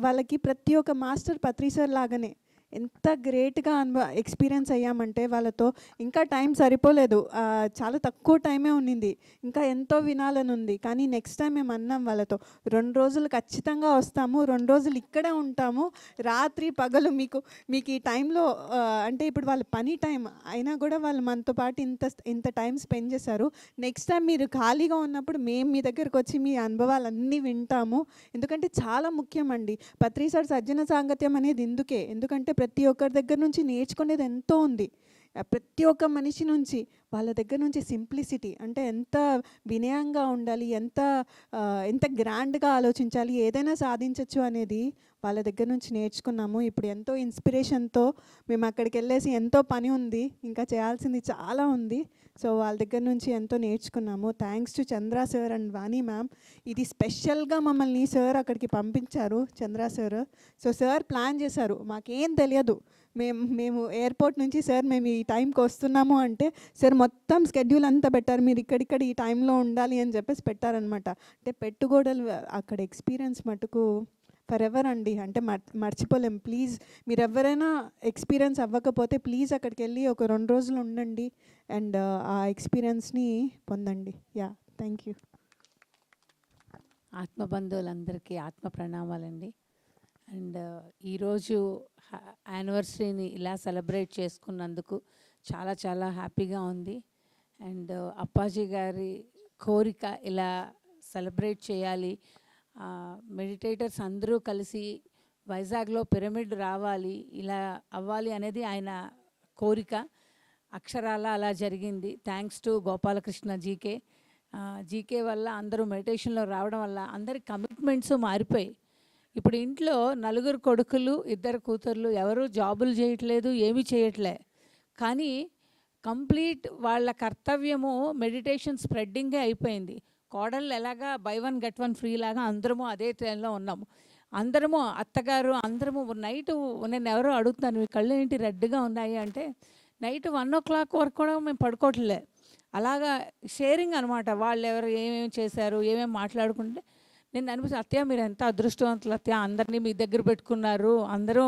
వాళ్ళకి ప్రతి ఒక్క మాస్టర్ పత్రి సార్ లాగానే ఎంత గ్రేట్గా ఎక్స్పీరియన్స్ అయ్యామంటే వాళ్ళతో. ఇంకా టైం సరిపోలేదు, చాలా తక్కువ టైమే ఉన్నింది, ఇంకా ఎంతో వినాలని ఉంది. కానీ నెక్స్ట్ టైం మేము అన్నాం వాళ్ళతో, 2 రోజులు ఖచ్చితంగా వస్తాము, 2 రోజులు ఇక్కడే ఉంటాము, రాత్రి పగలు మీకు ఈ టైంలో అంటే ఇప్పుడు వాళ్ళ పని టైం అయినా కూడా వాళ్ళు మనతో పాటు ఇంత టైం స్పెండ్ చేశారు. నెక్స్ట్ టైం మీరు ఖాళీగా ఉన్నప్పుడు మేము మీ దగ్గరకు వచ్చి మీ అనుభవాలన్నీ వింటాము. ఎందుకంటే చాలా ముఖ్యం అండి పత్రి సార్ సజ్జన సాంగత్యం అనేది. ఎందుకంటే ప్రతి ఒక్కరి దగ్గర నుంచి నేర్చుకునేది ఎంతో ఉంది. ప్రతి ఒక్క మనిషి నుంచి వాళ్ళ దగ్గర నుంచి సింప్లిసిటీ, అంటే ఎంత వినయంగా ఉండాలి, ఎంత గ్రాండ్గా ఆలోచించాలి, ఏదైనా సాధించవచ్చు అనేది వాళ్ళ దగ్గర నుంచి నేర్చుకున్నాము. ఇప్పుడు ఎంతో ఇన్స్పిరేషన్తో మేము అక్కడికి వెళ్ళేసి, ఎంతో పని ఉంది, ఇంకా చేయాల్సింది చాలా ఉంది. సో వాళ్ళ దగ్గర నుంచి ఎంతో నేర్చుకున్నాము. Thanks to Chandra sir and Vani ma'am. ఇది స్పెషల్గా మమ్మల్ని సార్ అక్కడికి పంపించారు, చంద్ర సార్. సో సార్ ప్లాన్ చేశారు, మాకేం తెలియదు. మేము ఎయిర్పోర్ట్ నుంచి సార్ మేము ఈ టైంకి వస్తున్నాము అంటే సార్ మొత్తం స్కెడ్యూల్ అంతా పెట్టారు, మీరు ఇక్కడ ఈ టైంలో ఉండాలి అని చెప్పేసి పెట్టారనమాట. అంటే పెట్టుకోడలు అక్కడ ఎక్స్పీరియన్స్ మటుకు ఫర్ ఎవర్ అండి, అంటే మర్చిపోలేం. ప్లీజ్ మీరు ఎవరైనా ఎక్స్పీరియన్స్ అవ్వకపోతే ప్లీజ్ అక్కడికి వెళ్ళి ఒక 2 రోజులు ఉండండి అండ్ ఆ ఎక్స్పీరియన్స్ని పొందండి. Yeah, thank you. ఆత్మబంధువులందరికీ ఆత్మ ప్రణామాలండి. అండ్ ఈరోజు యానివర్సరీని ఇలా సెలబ్రేట్ చేసుకున్నందుకు చాలా చాలా హ్యాపీగా ఉంది. అండ్ అప్పాజీ గారి కోరిక ఇలా సెలబ్రేట్ చేయాలి, మెడిటేటర్స్ అందరూ కలిసి వైజాగ్లో పిరమిడ్ రావాలి, ఇలా అవ్వాలి అనేది ఆయన కోరిక. అక్షరాల అలా జరిగింది. థ్యాంక్స్ టు గోపాలకృష్ణ జీకే వల్ల అందరూ మెడిటేషన్లో రావడం వల్ల అందరి కమిట్మెంట్స్ మారిపోయి ఇప్పుడు ఇంట్లో 4 కొడుకులు 2 కూతుర్లు, ఎవరు జాబులు చేయట్లేదు, ఏమీ చేయట్లే, కానీ కంప్లీట్ వాళ్ళ కర్తవ్యము మెడిటేషన్ స్ప్రెడ్డింగే అయిపోయింది. కోడళ్ళు ఎలాగా బై 1 గెట్ 1 ఫ్రీ లాగా అందరము అదే ట్రైన్లో ఉన్నాము. అందరము అత్తగారు అందరము నైటు, నేను ఎవరో అడుగుతున్నాను మీ కళ్ళు ఏంటి రెడ్గా ఉన్నాయి అంటే, నైట్ 1 o'clock వరకు కూడా మేము పడుకోవట్లే. అలాగా షేరింగ్ అనమాట. వాళ్ళు ఎవరు ఏమేమి చేశారు, ఏమేమి మాట్లాడుకుంటే నేను అనిపిస్తుంది, అత్తయ్య మీరు ఎంత అదృష్టవంతులు అత్తయ్య, అందరినీ మీ దగ్గర పెట్టుకున్నారు, అందరూ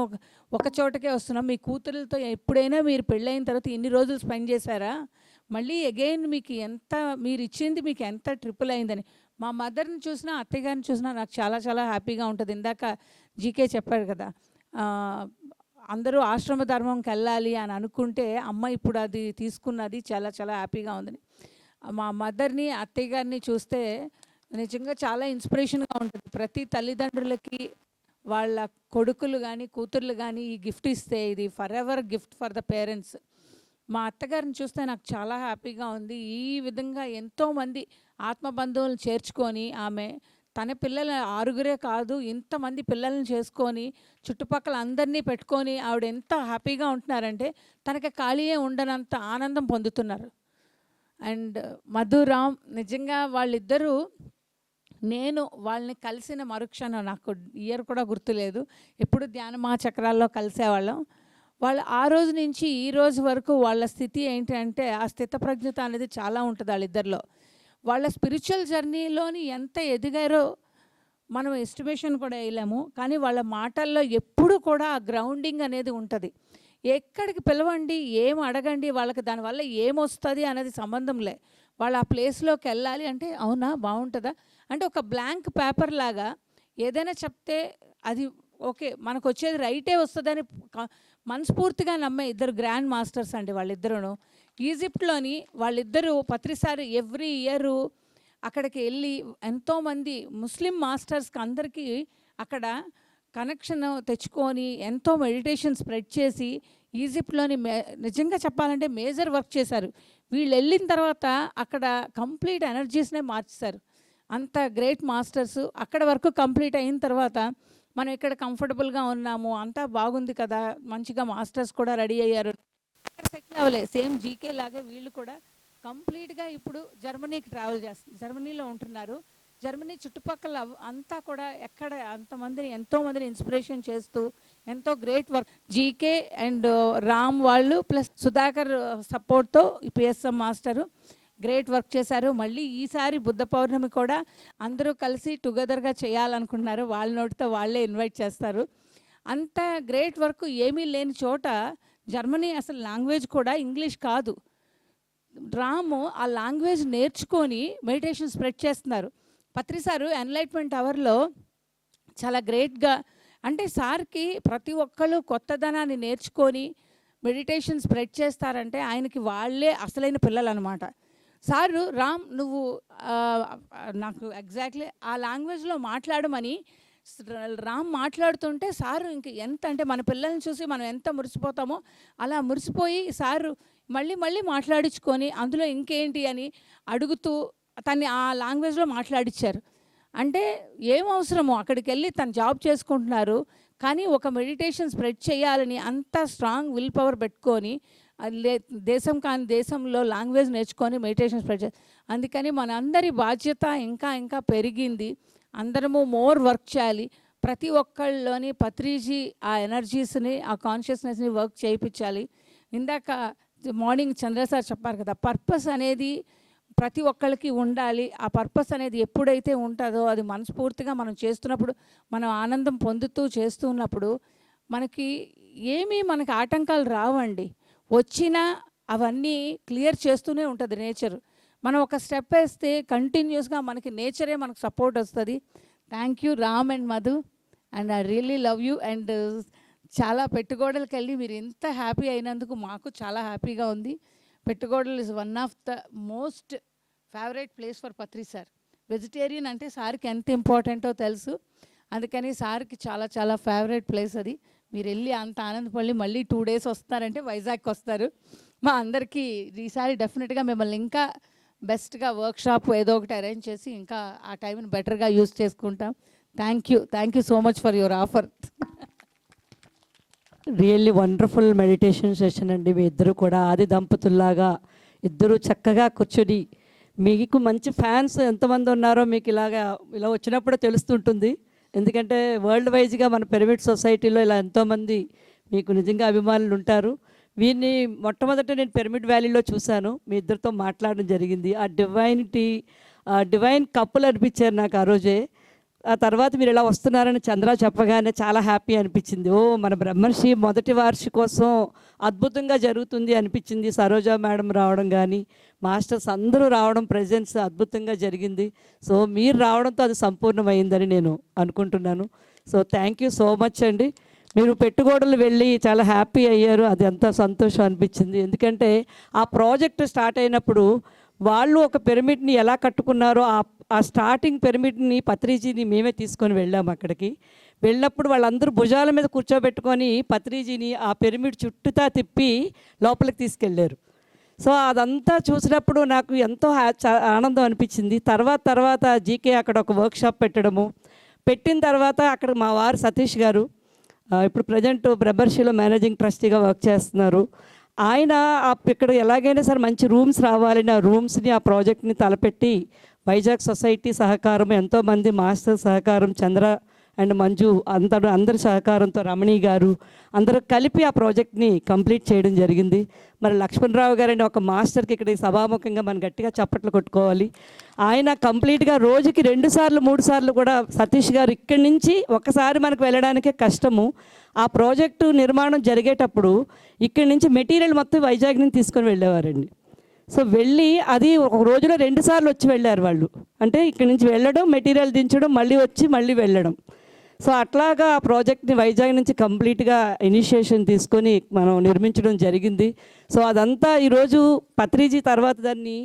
ఒక చోటకే వస్తున్నాం. మీ కూతురులతో ఎప్పుడైనా మీరు పెళ్ళైన తర్వాత ఇన్ని రోజులు స్పెండ్ చేశారా, మళ్ళీ అగైన్ మీకు ఎంత మీరు ఇచ్చింది మీకు ఎంత ట్రిపుల్ అయిందని. మా మదర్ని చూసినా అత్తయ్య గారిని చూసినా నాకు చాలా చాలా హ్యాపీగా ఉంటుంది. ఇందాక జీకే చెప్పారు కదా, అందరూ ఆశ్రమ ధర్మంకి వెళ్ళాలి అని అనుకుంటే అమ్మ ఇప్పుడు అది తీసుకున్నది, చాలా చాలా హ్యాపీగా ఉందని. మా మదర్ని అత్తయ్య గారిని చూస్తే నిజంగా చాలా ఇన్స్పిరేషన్గా ఉంటుంది. ప్రతి తల్లిదండ్రులకి వాళ్ళ కొడుకులు కానీ కూతుర్లు కానీ ఈ గిఫ్ట్ ఇస్తే ఇది for ever gift for the parents. మా అత్తగారిని చూస్తే నాకు చాలా హ్యాపీగా ఉంది. ఈ విధంగా ఎంతోమంది ఆత్మబంధువులను చేర్చుకొని, ఆమె తన పిల్లల 6 కాదు ఇంతమంది పిల్లల్ని చేసుకొని చుట్టుపక్కల అందరినీ పెట్టుకొని ఆవిడ ఎంత హ్యాపీగా ఉంటున్నారంటే తనకి ఖాళీయే ఉండనంత ఆనందం పొందుతున్నారు. అండ్ మధురామ్ నిజంగా వాళ్ళిద్దరూ, నేను వాళ్ళని కలిసిన మరుక్షణం, నాకు ఇయర్ కూడా గుర్తులేదు, ఎప్పుడు ధ్యాన మహాచక్రాల్లో కలిసేవాళ్ళం. వాళ్ళు ఆ రోజు నుంచి ఈ రోజు వరకు వాళ్ళ స్థితి ఏంటంటే, ఆ స్థితప్రజ్ఞత అనేది చాలా ఉంటుంది వాళ్ళిద్దరిలో. వాళ్ళ స్పిరిచువల్ జర్నీలోని ఎంత ఎదిగారో మనం ఎస్టిమేషన్ కూడా వేయలేము. కానీ వాళ్ళ మాటల్లో ఎప్పుడు కూడా ఆ గ్రౌండింగ్ అనేది ఉంటుంది. ఎక్కడికి పిలవండి, ఏం అడగండి, వాళ్ళకి దానివల్ల ఏమొస్తుంది అనేది సంబంధం లే. వాళ్ళు ఆ ప్లేస్లోకి వెళ్ళాలి అంటే అవునా బాగుంటుందా అంటే ఒక బ్లాంక్ పేపర్ లాగా ఏదైనా చెప్తే అది ఓకే మనకు వచ్చేది రైటే వస్తుందని మనస్ఫూర్తిగా నమ్మే 2 గ్రాండ్ మాస్టర్స్ అండి వాళ్ళిద్దరూ. ఈజిప్ట్లోని వాళ్ళిద్దరూ ప్రతిసారి ఎవ్రీ ఇయర్ అక్కడికి వెళ్ళి ఎంతోమంది ముస్లిం మాస్టర్స్కి అందరికీ అక్కడ కనెక్షన్ తెచ్చుకొని ఎంతో మెడిటేషన్ స్ప్రెడ్ చేసి ఈజిప్ట్లోని నిజంగా చెప్పాలంటే మేజర్ వర్క్ చేశారు. వీళ్ళు వెళ్ళిన తర్వాత అక్కడ కంప్లీట్ ఎనర్జీస్నే మార్చేశారు. అంత గ్రేట్ మాస్టర్స్. అక్కడ వరకు కంప్లీట్ అయిన తర్వాత మనం ఇక్కడ కంఫర్టబుల్గా ఉన్నాము, అంతా బాగుంది కదా, మంచిగా మాస్టర్స్ కూడా రెడీ అయ్యారు, సెటిల్ అవ్వలే. సేమ్ జీకే లాగే వీళ్ళు కూడా కంప్లీట్గా ఇప్పుడు జర్మనీకి ట్రావెల్ చేస్తారు, జర్మనీలో ఉంటున్నారు. జర్మనీ చుట్టుపక్కల అంతా కూడా ఎక్కడ ఎంతోమందిని ఇన్స్పిరేషన్ చేస్తూ ఎంతో great work GK and Ram వాళ్ళు ప్లస్ సుధాకర్ సపోర్ట్తో పిఎస్ఎం మాస్టరు గ్రేట్ వర్క్ చేశారు. మళ్ళీ ఈసారి బుద్ధ పౌర్ణమి కూడా అందరూ కలిసి టుగెదర్గా చేయాలనుకుంటున్నారు. వాళ్ళ నోటితో వాళ్ళే ఇన్వైట్ చేస్తారు. అంత గ్రేట్ వర్క్ ఏమీ లేని చోట జర్మనీ అసలు లాంగ్వేజ్ కూడా ఇంగ్లీష్ కాదు. రాము ఆ లాంగ్వేజ్ నేర్చుకొని మెడిటేషన్ స్ప్రెడ్ చేస్తున్నారు. పత్రి సారు ఎన్లైట్మెంట్ అవర్లో చాలా గ్రేట్గా అంటే సార్కి ప్రతి ఒక్కళ్ళు కొత్తదనాన్ని నేర్చుకొని మెడిటేషన్ స్ప్రెడ్ చేస్తారంటే ఆయనకి వాళ్ళే అసలైన పిల్లలు అనమాట. సారు రామ్ నువ్వు నాకు ఎగ్జాక్ట్లీ ఆ లాంగ్వేజ్లో మాట్లాడమని రామ్ మాట్లాడుతుంటే సారు ఇంక ఎంత అంటే మన పిల్లల్ని చూసి మనం ఎంత మురిసిపోతామో అలా మురిసిపోయి సారు మళ్ళీ మాట్లాడించుకొని అందులో ఇంకేంటి అని అడుగుతూ తన్ని ఆ లాంగ్వేజ్లో మాట్లాడించారు. అంటే ఏం అవసరమో అక్కడికి వెళ్ళి తను జాబ్ చేసుకుంటున్నారు, కానీ ఒక మెడిటేషన్ స్ప్రెడ్ చేయాలని అంత స్ట్రాంగ్ విల్ పవర్ పెట్టుకొని దేశం కాని దేశంలో లాంగ్వేజ్ నేర్చుకొని మెడిటేషన్ స్ప్రెడ్ చేయాలి. అందుకని మనందరి బాధ్యత ఇంకా పెరిగింది. అందరము మోర్ వర్క్ చేయాలి. ప్రతి ఒక్కళ్ళలోని పత్రిజీ ఆ ఎనర్జీస్ని ఆ కాన్షియస్నెస్ని వర్క్ చేయించాలి. ఇందాక మార్నింగ్ చంద్ర సార్ చెప్పారు కదా, పర్పస్ అనేది ప్రతి ఒక్కళ్ళకి ఉండాలి. ఆ పర్పస్ అనేది ఎప్పుడైతే ఉంటుందో అది మనస్ఫూర్తిగా మనం చేస్తున్నప్పుడు మనం ఆనందం పొందుతూ చేస్తున్నప్పుడు మనకి ఆటంకాలు రావండి. వచ్చినా అవన్నీ క్లియర్ చేస్తూనే ఉంటుంది నేచర్. మనం ఒక స్టెప్ వేస్తే కంటిన్యూస్గా మనకి నేచరే మనకు సపోర్ట్ వస్తుంది. Thank you Ram and Madhu, and I really love you. And చాలా పెట్టుకోడలకి వెళ్ళి మీరు ఇంత హ్యాపీ అయినందుకు మాకు చాలా హ్యాపీగా ఉంది. పెట్టుకోడలు is one of the most favourite place for Patri sir. Vegetarian అంటే సార్కి ఎంత ఇంపార్టెంటో తెలుసు, అందుకని సార్కి చాలా ఫేవరెట్ ప్లేస్ అది. మీరు వెళ్ళి అంత ఆనందపడి మళ్ళీ 2 days వస్తారంటే వైజాగ్కి వస్తారు. మా అందరికీ ఈసారి డెఫినెట్గా మిమ్మల్ని ఇంకా బెస్ట్గా వర్క్షాప్ ఏదో ఒకటి అరేంజ్ చేసి ఇంకా ఆ టైంని బెటర్గా యూజ్ చేసుకుంటాం. Thank you so much for your offer. Really wonderful meditation session అండి. మీ ఇద్దరు కూడా ఆది దంపతుల్లాగా ఇద్దరు చక్కగా కూర్చొని, మీకు మంచి ఫ్యాన్స్ ఎంతమంది ఉన్నారో మీకు ఇలా వచ్చినప్పుడే తెలుస్తుంటుంది. ఎందుకంటే వరల్డ్ వైజ్గా మన పిరమిడ్ సొసైటీలో ఇలా ఎంతోమంది మీకు నిజంగా అభిమానులు ఉంటారు. వీరిని మొట్టమొదట నేను పిరమిడ్ వ్యాలీలో చూశాను, మీ ఇద్దరితో మాట్లాడడం జరిగింది. ఆ డివైన్ కప్పులు అనిపించారు నాకు ఆ రోజే. ఆ తర్వాత మీరు ఇలా వస్తున్నారని చంద్ర చెప్పగానే చాలా హ్యాపీ అనిపించింది. మన బ్రహ్మర్షి మొదటి వార్షికోత్సవం అద్భుతంగా జరుగుతుంది అనిపించింది. సరోజా మేడం రావడం కానీ మాస్టర్స్ అందరూ రావడం, ప్రెజెన్స్ అద్భుతంగా జరిగింది. సో మీరు రావడంతో అది సంపూర్ణమైందని నేను అనుకుంటున్నాను. So thank you so much అండి. మీరు పెట్టుకోడలు వెళ్ళి చాలా హ్యాపీ అయ్యారు, అది ఎంత సంతోషం అనిపించింది. ఎందుకంటే ఆ ప్రాజెక్ట్ స్టార్ట్ అయినప్పుడు వాళ్ళు ఒక పిరమిడ్ని ఎలా కట్టుకున్నారో ఆ స్టార్టింగ్ పిరమిడ్ని పత్రిజీని మేమే తీసుకొని వెళ్ళాము. అక్కడికి వెళ్ళినప్పుడు వాళ్ళందరూ భుజాల మీద కూర్చోబెట్టుకొని పత్రిజీని ఆ పిరమిడ్ చుట్టూతా తిప్పి లోపలికి తీసుకెళ్ళారు. సో అదంతా చూసినప్పుడు నాకు ఎంతో ఆనందం అనిపించింది. తర్వాత జీకే అక్కడ ఒక వర్క్షాప్ పెట్టిన తర్వాత అక్కడ మా వారు సతీష్ గారు ఇప్పుడు ప్రజెంట్ బ్రహ్మర్షిలో మేనేజింగ్ ట్రస్టీగా వర్క్ చేస్తున్నారు. ఆయన ఇక్కడ ఎలాగైనా సరే మంచి రూమ్స్ రావాలని ఆ రూమ్స్ని ఆ ప్రాజెక్ట్ని తలపెట్టి వైజాగ్ సొసైటీ సహకారం, ఎంతోమంది మాస్టర్ సహకారం, చంద్ర అండ్ మంజు అందరి సహకారంతో రమణి గారు అందరూ కలిపి ఆ ప్రాజెక్ట్ని కంప్లీట్ చేయడం జరిగింది. మరి లక్ష్మణరావు గారని ఒక మాస్టర్కి ఇక్కడ సభాముఖంగా మనం గట్టిగా చప్పట్లు కొట్టుకోవాలి. ఆయన కంప్లీట్గా రోజుకి 2 సార్లు 3 సార్లు కూడా సతీష్ గారు ఇక్కడి నుంచి ఒకసారి మనకు వెళ్ళడానికే కష్టము. ఆ ప్రాజెక్టు నిర్మాణం జరిగేటప్పుడు ఇక్కడి నుంచి మెటీరియల్ మొత్తం వైజాగ్ నుంచి తీసుకొని వెళ్ళేవారండి. సో వెళ్ళి అది ఒక రోజులో 2 సార్లు వచ్చి వెళ్ళారు వాళ్ళు. అంటే ఇక్కడి నుంచి వెళ్ళడం, మెటీరియల్ దించడం, మళ్ళీ వచ్చి మళ్ళీ వెళ్ళడం. సో అట్లాగా ఆ ప్రాజెక్ట్ని వైజాగ్ నుంచి కంప్లీట్గా ఇనిషియేషన్ తీసుకొని మనం నిర్మించడం జరిగింది. సో అదంతా ఈరోజు పత్రిజీ తర్వాత దాన్ని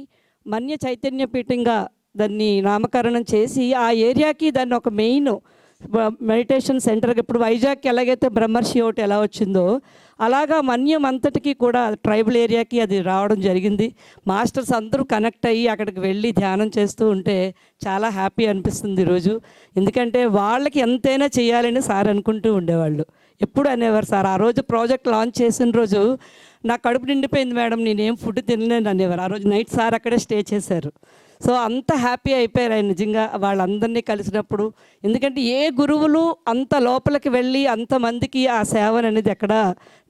మన్య చైతన్య పీఠంగా దాన్ని నామకరణం చేసి ఆ ఏరియాకి దాన్ని ఒక మెయిన్ మెడిటేషన్ సెంటర్గా ఇప్పుడు వైజాగ్కి ఎలాగైతే బ్రహ్మర్షి ఒకటి ఎలా వచ్చిందో అలాగా మన్యం అంతటికి కూడా ట్రైబల్ ఏరియాకి అది రావడం జరిగింది. మాస్టర్స్ అందరూ కనెక్ట్ అయ్యి అక్కడికి వెళ్ళి ధ్యానం చేస్తూ ఉంటే చాలా హ్యాపీ అనిపిస్తుంది ఈరోజు. ఎందుకంటే వాళ్ళకి ఎంతైనా చేయాలని సార్ అనుకుంటూ ఉండేవాళ్ళు. ఎప్పుడు అనేవారు సార్. ఆ రోజు ప్రాజెక్ట్ లాంచ్ చేసిన రోజు నా కడుపు నిండిపోయింది మేడం, నేనేం ఫుడ్ తినలేను అనేవారు. ఆ రోజు నైట్ సార్ అక్కడే స్టే చేశారు. సో అంత హ్యాపీ అయిపోయారు ఆయన నిజంగా వాళ్ళందరినీ కలిసినప్పుడు. ఎందుకంటే ఏ గురువులు అంత లోపలికి వెళ్ళి అంతమందికి ఆ సేవను అనేది ఎక్కడ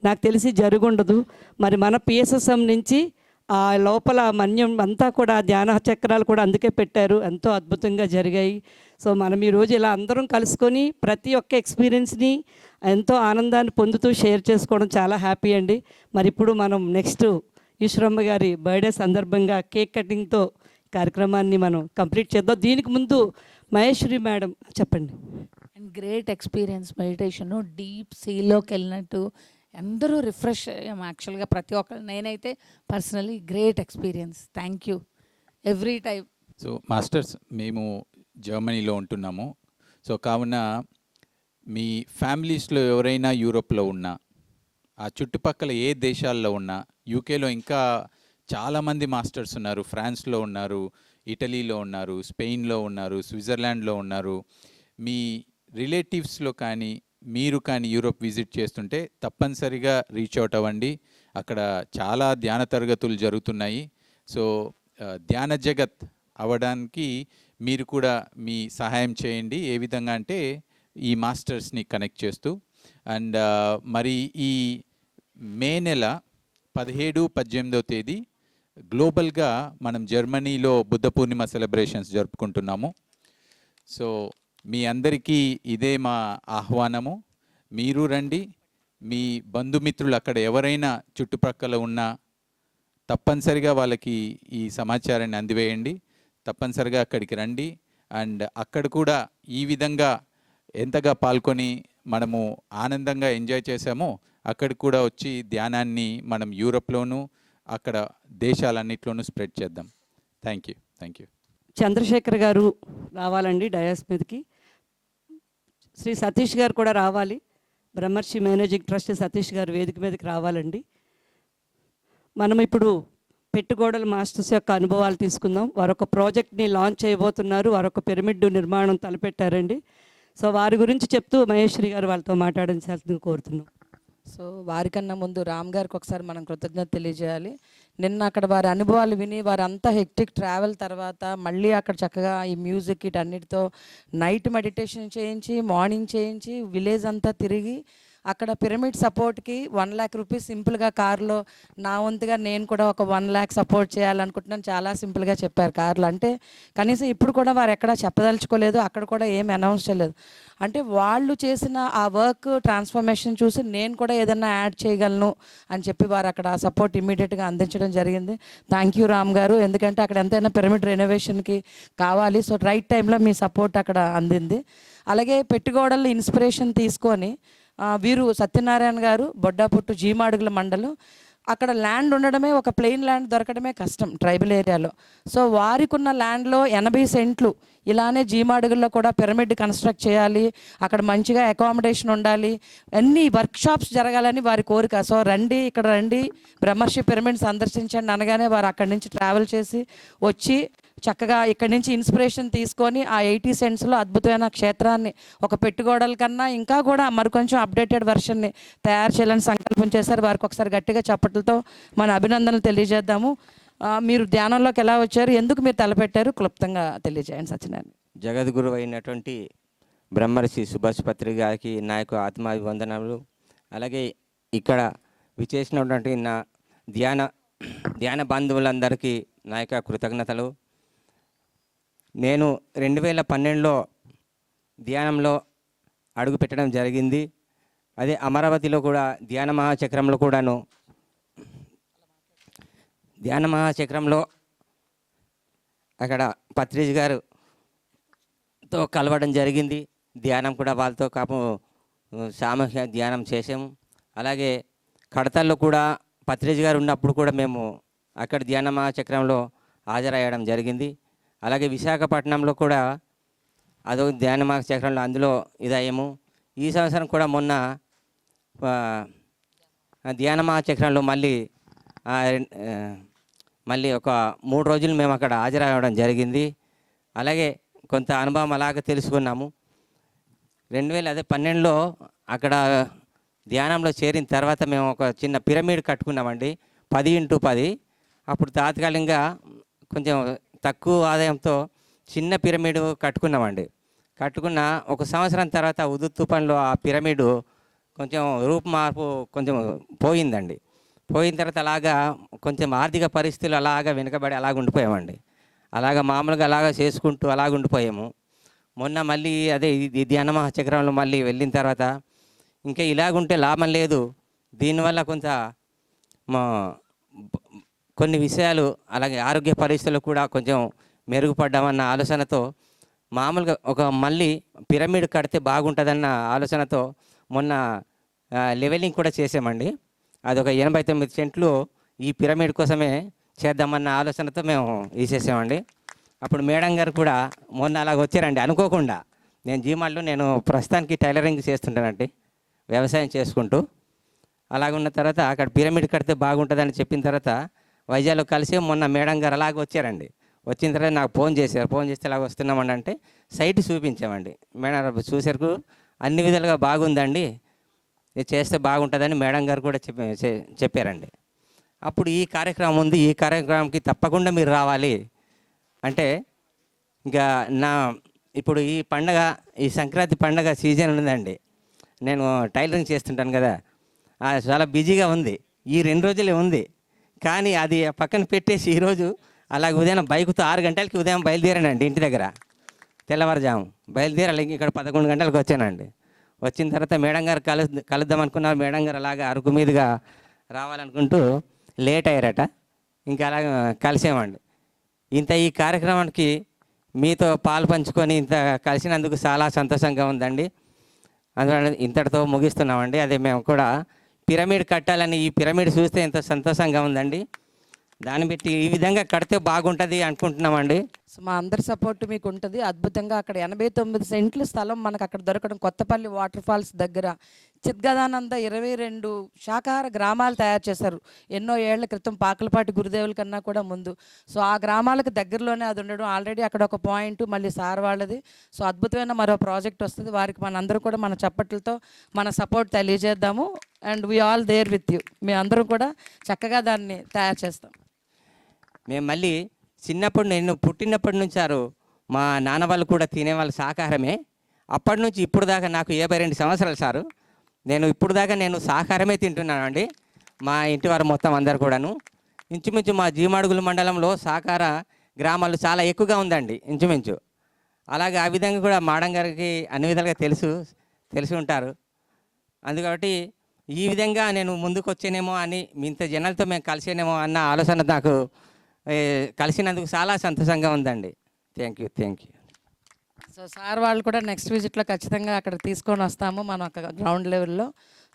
నాకు తెలిసి జరుగుండదు. మరి మన పిఎస్ఎస్ఎం నుంచి ఆ లోపల మన్యం అంతా కూడా ధ్యాన చక్రాలు కూడా అందుకే పెట్టారు, ఎంతో అద్భుతంగా జరిగాయి. సో మనం ఈరోజు ఇలా అందరం కలుసుకొని ప్రతి ఒక్క ఎక్స్పీరియన్స్ని ఎంతో ఆనందాన్ని పొందుతూ షేర్ చేసుకోవడం చాలా హ్యాపీ అండి. మరి ఇప్పుడు మనం నెక్స్ట్ ఈశ్వరమ్మ గారి బర్త్డే సందర్భంగా కేక్ కటింగ్తో కార్యక్రమాన్ని మనం కంప్లీట్ చేద్దాం. దీనికి ముందు మహేశ్వరి మేడం చెప్పండి. And great experience meditation, deep సీలోకి వెళ్ళినట్టు అందరూ రిఫ్రెష్ అయ్యాం యాక్చువల్గా ప్రతి ఒక్కరు. నేనైతే personally great experience. Thank you every time. So masters, మేము జర్మనీలో ఉంటున్నాము. సో కావున మీ ఫ్యామిలీస్లో ఎవరైనా యూరోప్లో ఉన్నా, ఆ చుట్టుపక్కల ఏ దేశాల్లో ఉన్నా, యూకేలో ఇంకా చాలామంది మాస్టర్స్ ఉన్నారు, ఫ్రాన్స్లో ఉన్నారు, ఇటలీలో ఉన్నారు, స్పెయిన్లో ఉన్నారు, స్విట్జర్లాండ్లో ఉన్నారు. మీ రిలేటివ్స్లో కానీ మీరు కానీ యూరోప్ విజిట్ చేస్తుంటే తప్పనిసరిగా రీచ్ అవుట్ అవ్వండి. అక్కడ చాలా ధ్యాన తరగతులు జరుగుతున్నాయి. సో ధ్యాన జగత్ అవ్వడానికి మీరు కూడా మీ సహాయం చేయండి. ఏ విధంగా అంటే ఈ మాస్టర్స్ని కనెక్ట్ చేస్తూ. అండ్ మరి ఈ మే నెల 17-18వ తేదీ గ్లోబల్గా మనం జర్మనీలో బుద్ధ పూర్ణిమ సెలబ్రేషన్స్ జరుపుకుంటున్నాము. సో మీ అందరికీ ఇదే మా ఆహ్వానము. మీరు రండి. మీ బంధుమిత్రులు అక్కడ ఎవరైనా చుట్టుపక్కల ఉన్నా తప్పనిసరిగా వాళ్ళకి ఈ సమాచారాన్ని అందివేయండి. తప్పనిసరిగా అక్కడికి రండి. అండ్ అక్కడ కూడా ఈ విధంగా ఎంతగా పాల్గొని మనము ఆనందంగా ఎంజాయ్ చేసామో అక్కడికి కూడా వచ్చి ధ్యానాన్ని మనం యూరోప్లోనూ అక్కడ దేశాలన్నింటిలోనూ స్ప్రెడ్ చేద్దాం. Thank you. చంద్రశేఖర్ గారు రావాలండి డయాస్ మీదకి. శ్రీ సతీష్ గారు కూడా రావాలి. బ్రహ్మర్షి మేనేజింగ్ ట్రస్ట్ సతీష్ గారు వేదిక మీదకి రావాలండి. మనం ఇప్పుడు పెట్టుగోడల మాస్టర్స్ యొక్క అనుభవాలు తీసుకుందాం. వారొక ప్రాజెక్ట్ని లాంచ్ చేయబోతున్నారు. వారొక పిరమిడ్ నిర్మాణం తలపెట్టారండి. సో వారి గురించి చెప్తూ మహేశ్వరి గారు వాళ్ళతో మాట్లాడాల్సిందిగా కోరుతున్నాం. సో వారికన్నా ముందు రామ్ గారికి ఒకసారి మనం కృతజ్ఞత తెలియజేయాలి. నిన్న అక్కడ వారి అనుభవాలు విని వారు అంతా హెక్టిక్ ట్రావెల్ తర్వాత మళ్ళీ అక్కడ చక్కగా ఈ మ్యూజిక్ వీటన్నిటితో నైట్ మెడిటేషన్ చేయించి మార్నింగ్ చేయించి విలేజ్ అంతా తిరిగి అక్కడ పిరమిడ్ సపోర్ట్కి 1 lakh రూపీస్ సింపుల్గా కార్లో నా వంతుగా నేను కూడా ఒక 1 lakh సపోర్ట్ చేయాలనుకుంటున్నాను. చాలా సింపుల్గా చెప్పారు కార్లో. అంటే కనీసం ఇప్పుడు కూడా వారు ఎక్కడా చెప్పదలుచుకోలేదు, అక్కడ కూడా ఏం అనౌన్స్ చేయలేదు. అంటే వాళ్ళు చేసిన ఆ వర్క్ ట్రాన్స్ఫర్మేషన్ చూసి నేను కూడా ఏదన్నా యాడ్ చేయగలను అని చెప్పి వారు అక్కడ సపోర్ట్ ఇమ్మీడియట్గా అందించడం జరిగింది. థ్యాంక్ యూ రామ్ గారు. ఎందుకంటే అక్కడ ఎంతైనా పిరమిడ్ రెనోవేషన్కి కావాలి. సో రైట్ టైంలో మీ సపోర్ట్ అక్కడ అందింది. అలాగే పెట్టుగోడలు ఇన్స్పిరేషన్ తీసుకొని వీరు సత్యనారాయణ గారు బొడ్డాపుట్టు జీమాడుగుల మండలం. అక్కడ ల్యాండ్ ఉండడమే, ఒక ప్లెయిన్ ల్యాండ్ దొరకడమే కష్టం ట్రైబల్ ఏరియాలో. సో వారికి ఉన్న ల్యాండ్లో 80 సెంట్లు ఇలానే జీమాడుగుల్లో కూడా పిరమిడ్ కన్స్ట్రక్ట్ చేయాలి, అక్కడ మంచిగా అకామిడేషన్ ఉండాలి, అన్ని వర్క్షాప్స్ జరగాలని వారి కోరిక. సో రండి, ఇక్కడ రండి, బ్రహ్మర్షి పిరమిడ్ సందర్శించండి అనగానే వారు అక్కడి నుంచి ట్రావెల్ చేసి వచ్చి చక్కగా ఇక్కడి నుంచి ఇన్స్పిరేషన్ తీసుకొని ఆ 80 సెంట్స్లో అద్భుతమైన క్షేత్రాన్ని ఒక పెట్టుగోడల కన్నా ఇంకా కూడా మరికొంచెం అప్డేటెడ్ వెర్షన్ని తయారు చేయాలని సంకల్పం చేశారు. వారికి ఒకసారి గట్టిగా చప్పట్లతో మన అభినందనలు తెలియజేద్దాము. మీరు ధ్యానంలోకి ఎలా వచ్చారు, ఎందుకు మీరు తలపెట్టారు, క్లుప్తంగా తెలియజేయండి సత్యనారాయణ. జగద్గురు అయినటువంటి బ్రహ్మర్షి సుభాష్ పత్రి గారికి నా యొక్క ఆత్మాభివందనములు. అలాగే ఇక్కడ విచేసినటువంటి నా ధ్యాన బంధువులందరికీ నా యొక్క కృతజ్ఞతలు. నేను 2012లో ధ్యానంలో అడుగు పెట్టడం జరిగింది. అదే అమరావతిలో కూడా ధ్యాన మహాచక్రంలో అక్కడ పత్రిజ్ గారుతో కలవడం జరిగింది. ధ్యానం కూడా వాళ్ళతో సామూహిక ధ్యానం చేసాము. అలాగే కడతల్లో కూడా పత్రిజ్ గారు ఉన్నప్పుడు కూడా మేము అక్కడ ధ్యాన మహాచక్రంలో హాజరయ్యడం జరిగింది. అలాగే విశాఖపట్నంలో కూడా అదో ధ్యాన మహాచక్రంలో అందులో ఇదయ్యాము. ఈ సంవత్సరం కూడా మొన్న ధ్యాన మహాచక్రంలో మళ్ళీ ఒక 3 రోజులు మేము అక్కడ హాజరవ్వడం జరిగింది. అలాగే కొంత అనుభవం అలాగే తెలుసుకున్నాము. 2012లో అక్కడ ధ్యానంలో చేరిన తర్వాత మేము ఒక చిన్న పిరమిడ్ కట్టుకున్నామండి, 10x10. అప్పుడు తాత్కాలికంగా కొంచెం తక్కువ ఆదాయంతో చిన్న పిరమిడ్ కట్టుకున్నామండి. కట్టుకున్న ఒక సంవత్సరం తర్వాత ఉదు తుఫాన్లో ఆ పిరమిడ్ కొంచెం రూపుమార్పు కొంచెం పోయిందండి. పోయిన తర్వాత అలాగా కొంచెం ఆర్థిక పరిస్థితులు అలాగా వెనుకబడి అలాగ ఉండిపోయామండి. అలాగ మామూలుగా అలాగ చేసుకుంటూ అలాగ ఉండిపోయాము. మొన్న మళ్ళీ అదే ఈ ధ్యాన మహాచక్రంలో మళ్ళీ వెళ్ళిన తర్వాత ఇంకా ఇలాగుంటే లాభం లేదు, దీనివల్ల కొంత కొన్ని విషయాలు అలాగే ఆరోగ్య పరిస్థితులు కూడా కొంచెం మెరుగుపడ్డామన్న ఆలోచనతో మామూలుగా ఒక మళ్ళీ పిరమిడ్ కడితే బాగుంటుందన్న ఆలోచనతో మొన్న లెవెలింగ్ కూడా చేసామండి. అదొక 89 సెంట్లు ఈ పిరమిడ్ కోసమే చేద్దామన్న ఆలోచనతో మేము వేసేసామండి. అప్పుడు మేడం గారు కూడా మొన్న అలాగ వచ్చారండి అనుకోకుండా. నేను జీమాల్లో నేను ప్రస్తుతానికి టైలరింగ్ చేస్తుంటానండి, వ్యవసాయం చేసుకుంటూ. అలాగున్న తర్వాత అక్కడ పిరమిడ్ కడితే బాగుంటుందని చెప్పిన తర్వాత వైజాగ్లో కలిసి మొన్న మేడం గారు అలాగ వచ్చారండి. వచ్చిన తర్వాత నాకు ఫోన్ చేశారు. ఫోన్ చేస్తే అలాగ వస్తున్నామండి అంటే సైట్ చూపించామండి. మేడం చూసారు అన్ని విధాలుగా బాగుందండి, ఇది చేస్తే బాగుంటుందని మేడం గారు కూడా చెప్పారండి. అప్పుడు ఈ కార్యక్రమం ఉంది, ఈ కార్యక్రమంకి తప్పకుండా మీరు రావాలి అంటే ఇంకా ఇప్పుడు ఈ పండగ, ఈ సంక్రాంతి పండగ సీజన్ ఉందండి. నేను టైలరింగ్ చేస్తుంటాను కదా, చాలా బిజీగా ఉంది. ఈ 2 రోజులే ఉంది, కానీ అది పక్కన పెట్టేసి ఈరోజు అలాగే ఉదయం బైకుతో 6 గంటలకి ఉదయం బయలుదేరానండి. ఇంటి దగ్గర తెల్లవారుజాము బయలుదేరి అలాగే ఇక్కడ 11 గంటలకు వచ్చానండి. వచ్చిన తర్వాత మేడం గారు కలుద్దాం అనుకున్నారు. మేడం గారు అలాగే అరకు మీదుగా రావాలనుకుంటూ లేట్ అయ్యారట. ఇంకా అలాగే కలిసామండి. ఇంత ఈ కార్యక్రమానికి మీతో పాలు పంచుకొని ఇంత కలిసినందుకు చాలా సంతోషంగా ఉందండి. అందువల్ల ఇంతటితో ముగిస్తున్నామండి. అదే మేము కూడా పిరమిడ్ కట్టాలని, ఈ పిరమిడ్ చూస్తే ఎంతో సంతోషంగా ఉందండి. దాన్ని బట్టి ఈ విధంగా కడితే బాగుంటుంది అనుకుంటున్నామండి. సో మా అందరి సపోర్ట్ మీకు ఉంటుంది. అద్భుతంగా అక్కడ 89 సెంట్ల స్థలం మనకు అక్కడ దొరకడం, కొత్తపల్లి వాటర్ ఫాల్స్ దగ్గర చిద్గదానంద 22 శాకాహార గ్రామాలు తయారు చేశారు ఎన్నో ఏళ్ల క్రితం, పాకలపాటి గురుదేవుల కన్నా కూడా ముందు. సో ఆ గ్రామాలకు దగ్గరలోనే అది ఉండడం, ఆల్రెడీ అక్కడ ఒక పాయింట్ మళ్ళీ సార్ వాళ్ళది. సో అద్భుతమైన మరో ప్రాజెక్ట్ వస్తుంది. వారికి మనందరూ కూడా మన చప్పట్లతో మన సపోర్ట్ తెలియజేద్దాము. And we all there with you. మేము అందరం కూడా చక్కగా దాన్ని తయారు చేస్తాం. మేము మళ్ళీ చిన్నప్పుడు, నేను పుట్టినప్పటి నుంచి మా నాన్న వాళ్ళు కూడా తినేవాళ్ళు శాకాహారమే. అప్పటి నుంచి ఇప్పుడు దాకా నాకు 52 సంవత్సరాలు సారు. ఇప్పుడు దాకా నేను శాకాహారమే తింటున్నానండి. మా ఇంటి వారు మొత్తం అందరు కూడాను. ఇంచుమించు మా జీమాడుగుల మండలంలో శాకాహార గ్రామాలు చాలా ఎక్కువగా ఉందండి ఇంచుమించు. అలాగే ఆ విధంగా కూడా మేడం గారికి అన్ని విధాలుగా తెలిసి ఉంటారు. అందుకబట్టి ఈ విధంగా నేను ముందుకు వచ్చేనేమో అని, ఇంత జనాలతో మేము కలిసేనేమో అన్న ఆలోచన నాకు కలిసినందుకు చాలా సంతోషంగా ఉందండి. Thank you. సో సార్ వాళ్ళు కూడా నెక్స్ట్ విజిట్లో ఖచ్చితంగా అక్కడ తీసుకొని వస్తాము మనం అక్కడ గ్రౌండ్ లెవెల్లో.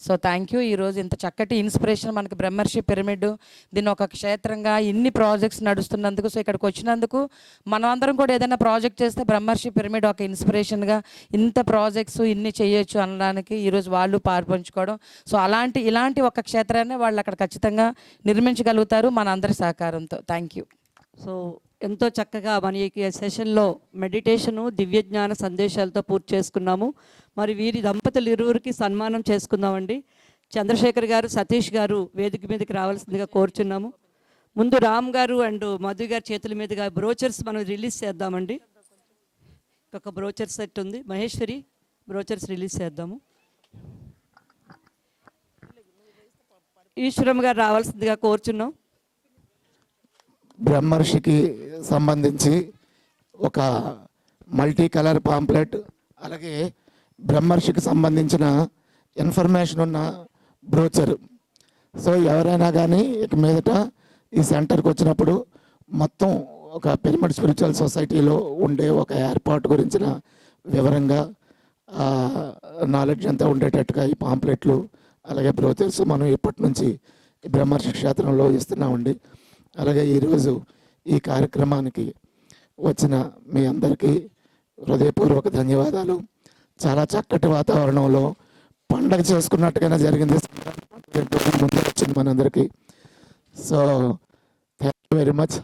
So thank you. ఈరోజు ఇంత చక్కటి ఇన్స్పిరేషన్ మనకి బ్రహ్మర్షి పిరమిడ్, దీన్ని ఒక క్షేత్రంగా ఇన్ని ప్రాజెక్ట్స్ నడుస్తున్నందుకు, సో ఇక్కడికి వచ్చినందుకు మనం అందరం కూడా ఏదైనా ప్రాజెక్ట్ చేస్తే బ్రహ్మర్షి పిరమిడ్ ఒక ఇన్స్పిరేషన్గా ఇంత ప్రాజెక్ట్స్ ఇన్ని చేయొచ్చు అనడానికి ఈరోజు వాళ్ళు పాల్పంచుకోవడం. సో ఇలాంటి ఒక క్షేత్రాన్ని వాళ్ళు అక్కడ ఖచ్చితంగా నిర్మించగలుగుతారు మన అందరి సహకారంతో. Thank you. సో ఎంతో చక్కగా మన ఈ సెషన్లో మెడిటేషను, దివ్యజ్ఞాన సందేశాలతో పూర్తి చేసుకున్నాము. మరి వీరి దంపతులు ఇరువురికి సన్మానం చేసుకుందామండి. చంద్రశేఖర్ గారు, సతీష్ గారు వేదిక మీదకి రావాల్సిందిగా కోరుచున్నాము. ముందు రామ్ గారు అండ్ మధు గారి చేతుల మీదుగా బ్రోచర్స్ మనం రిలీజ్ చేద్దామండి. ఒక బ్రోచర్ సెట్ ఉంది, మహేశ్వరి బ్రోచర్స్ రిలీజ్ చేద్దాము. ఈశ్వరం గారు రావాల్సిందిగా కోరుచున్నాం. బ్రహ్మర్షికి సంబంధించి ఒక మల్టీ కలర్ పాంప్లెట్, అలాగే బ్రహ్మర్షికి సంబంధించిన ఇన్ఫర్మేషన్ ఉన్న బ్రోచర్. సో ఎవరైనా కానీ ఇక మీదట ఈ సెంటర్కి వచ్చినప్పుడు మొత్తం ఒక పిరమిడ్ స్పిరిచువల్ సొసైటీలో ఉండే ఒక ఏర్పాటు గురించిన వివరంగా నాలెడ్జ్ అంతా ఉండేటట్టుగా ఈ పాంప్లెట్లు అలాగే బ్రోచర్స్ మనం ఇప్పటి నుంచి బ్రహ్మర్షి క్షేత్రంలో ఇస్తున్నామండి. అలాగే ఈరోజు ఈ కార్యక్రమానికి వచ్చిన మీ అందరికీ హృదయపూర్వక ధన్యవాదాలు. చాలా చక్కటి వాతావరణంలో పండగ చేసుకున్నట్టుగానే జరిగింది, ముందు వచ్చింది మనందరికీ. So thank you very much.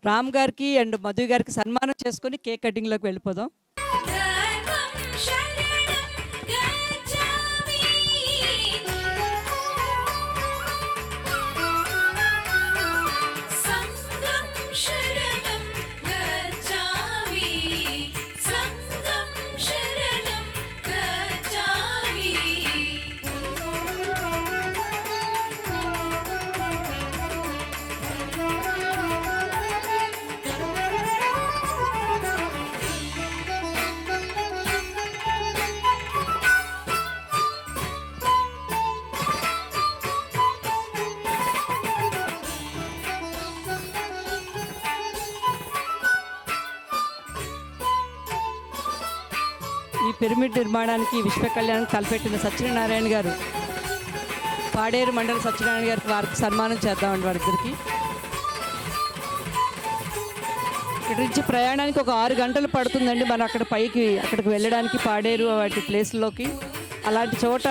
Ram గారికి అండ్ మధు గారికి సన్మానం చేసుకొని కేక్ కటింగ్లోకి వెళ్ళిపోదాం. పిరమిడ్ నిర్మాణానికి విశ్వ కళ్యాణం తలపెట్టిన సత్యనారాయణ గారు, పాడేరు మండల సత్యనారాయణ గారికి వారికి సన్మానం చేద్దామండి వారిద్దరికి. ఇక్కడి నుంచి ప్రయాణానికి ఒక 6 గంటలు పడుతుందండి మనం అక్కడికి వెళ్ళడానికి, పాడేరు వాటి ప్లేస్లోకి. అలాంటి చోట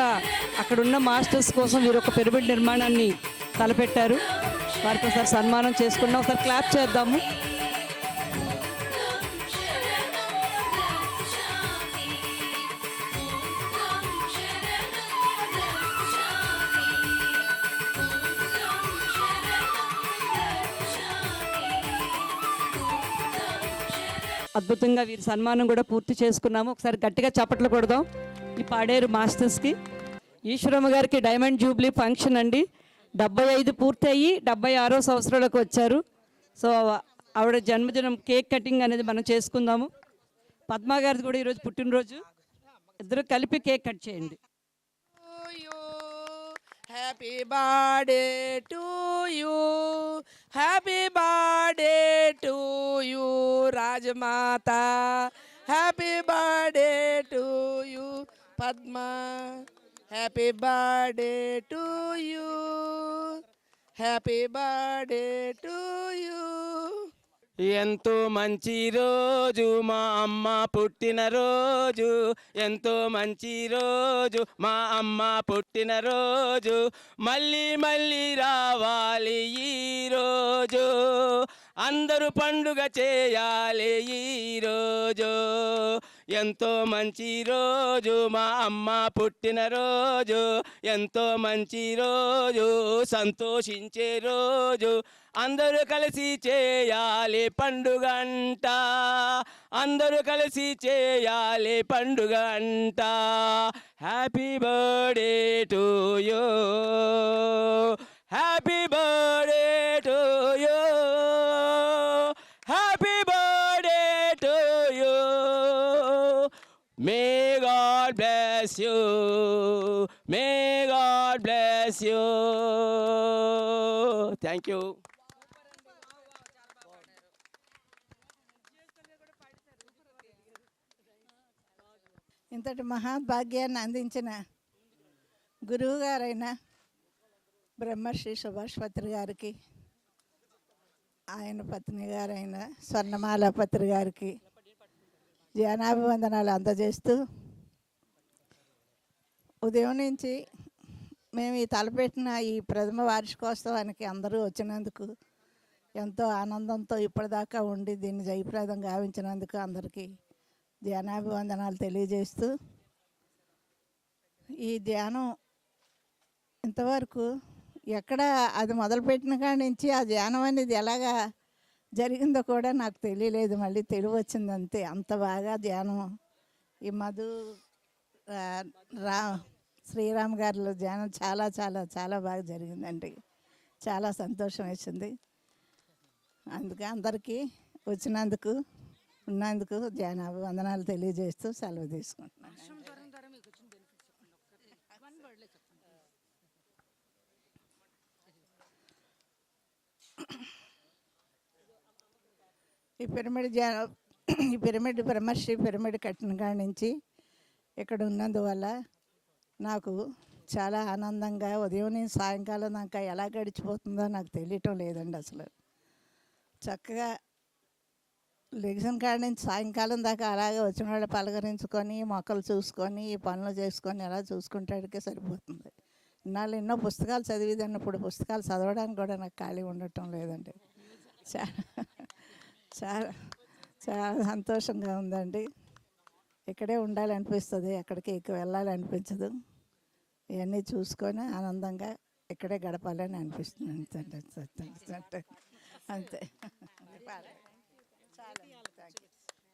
అక్కడున్న మాస్టర్స్ కోసం వీరు ఒక పిరమిడ్ నిర్మాణాన్ని తలపెట్టారు. వారికి ఒకసారి సన్మానం చేసుకున్నాం, ఒకసారి క్లాప్ చేద్దాము. అద్భుతంగా వీరి సన్మానం కూడా పూర్తి చేసుకున్నాము. ఒకసారి గట్టిగా చప్పట్లు కొడదాం ఈ పాడేరు మాస్టర్స్కి. ఈశ్వరమ్మ గారికి డైమండ్ జూబ్లీ ఫంక్షన్ అండి, 75 పూర్తి అయ్యి 76వ సంవత్సరంలోకి వచ్చారు. సో ఆవిడ జన్మదినం కేక్ కటింగ్ అనేది మనం చేసుకుందాము. పద్మా గారిది కూడా ఈరోజు పుట్టినరోజు, ఇద్దరు కలిపి కేక్ కట్ చేయండి. Happy birthday to you, happy birthday to you Rajamata, happy birthday to you Padma, happy birthday to you, happy birthday to you. ఎంతో మంచి రోజు మా అమ్మ పుట్టినరోజు, ఎంతో మంచి రోజు మా అమ్మ పుట్టినరోజు, మళ్ళీ మళ్ళీ రావాలి ఈరోజు, అందరూ పండుగ చేయాలి ఈరోజు. ఎంతో మంచి రోజు మా అమ్మ పుట్టినరోజు, ఎంతో మంచి రోజు, సంతోషించే రోజు, అందరూ కలిసి చేయాలి పండుగ అంట, అందరూ కలిసి చేయాలి పండుగ అంట. Happy birthday to you, happy birthday to you, happy birthday to you. May God bless you, may God bless you. Thank you. ఇంతటి మహాభాగ్యాన్ని అందించిన గురువు గారైన బ్రహ్మశ్రీ సుభాష్ పత్రి గారికి, ఆయన పత్ని గారైన స్వర్ణమాల పత్రి గారికి ధ్యానాభివందనాలు అందజేస్తూ, ఉదయం నుంచి మేము ఈ తలపెట్టిన ఈ ప్రథమ వార్షికోత్సవానికి అందరూ వచ్చినందుకు ఎంతో ఆనందంతో ఇప్పటిదాకా ఉండి దీన్ని జయప్రదం గావించినందుకు అందరికీ ధ్యానాభివందనాలు తెలియజేస్తూ, ఈ ధ్యానం ఇంతవరకు ఎక్కడ అది మొదలుపెట్టిన కాడి నుంచి ఆ ధ్యానం అనేది ఎలాగా జరిగిందో కూడా నాకు తెలియలేదు. మళ్ళీ తెలివి వచ్చింది అంతే. అంత బాగా ధ్యానం ఈ శ్రీరామ్ గారిలో ధ్యానం చాలా చాలా చాలా బాగా జరిగిందండి. చాలా సంతోషం వేసింది. అందుకే అందరికీ వచ్చినందుకు ఉన్నందుకు ధ్యానాభివందనాలు తెలియజేస్తూ సెలవు తీసుకుంటున్నాను. ఈ పిరమిడ్ బ్రహ్మశ్రీ పిరమిడ్ కట్టిన కాడి నుంచి ఇక్కడ ఉన్నందువల్ల నాకు చాలా ఆనందంగా, ఉదయం నుంచి సాయంకాలం దాకా ఎలా గడిచిపోతుందో నాకు తెలియటం లేదండి. అసలు చక్కగా లెగిసిన కాడి నుంచి సాయంకాలం దాకా అలాగే వచ్చిన వాళ్ళు పలకరించుకొని, మొక్కలు చూసుకొని, ఈ పనులు చేసుకొని అలా చూసుకుంటాడికే సరిపోతుంది. ఇన్నాళ్ళు ఎన్నో పుస్తకాలు చదివేదాన్ని, ఇప్పుడు పుస్తకాలు చదవడానికి కూడా నాకు ఖాళీ ఉండటం లేదండి. చాలా చాలా చాలా సంతోషంగా ఉందండి. ఇక్కడే ఉండాలనిపిస్తుంది, ఎక్కడికి ఎక్కువ వెళ్ళాలనిపించదు. ఇవన్నీ చూసుకొని ఆనందంగా ఇక్కడే గడపాలని అనిపిస్తుంది. అంతే అంతే.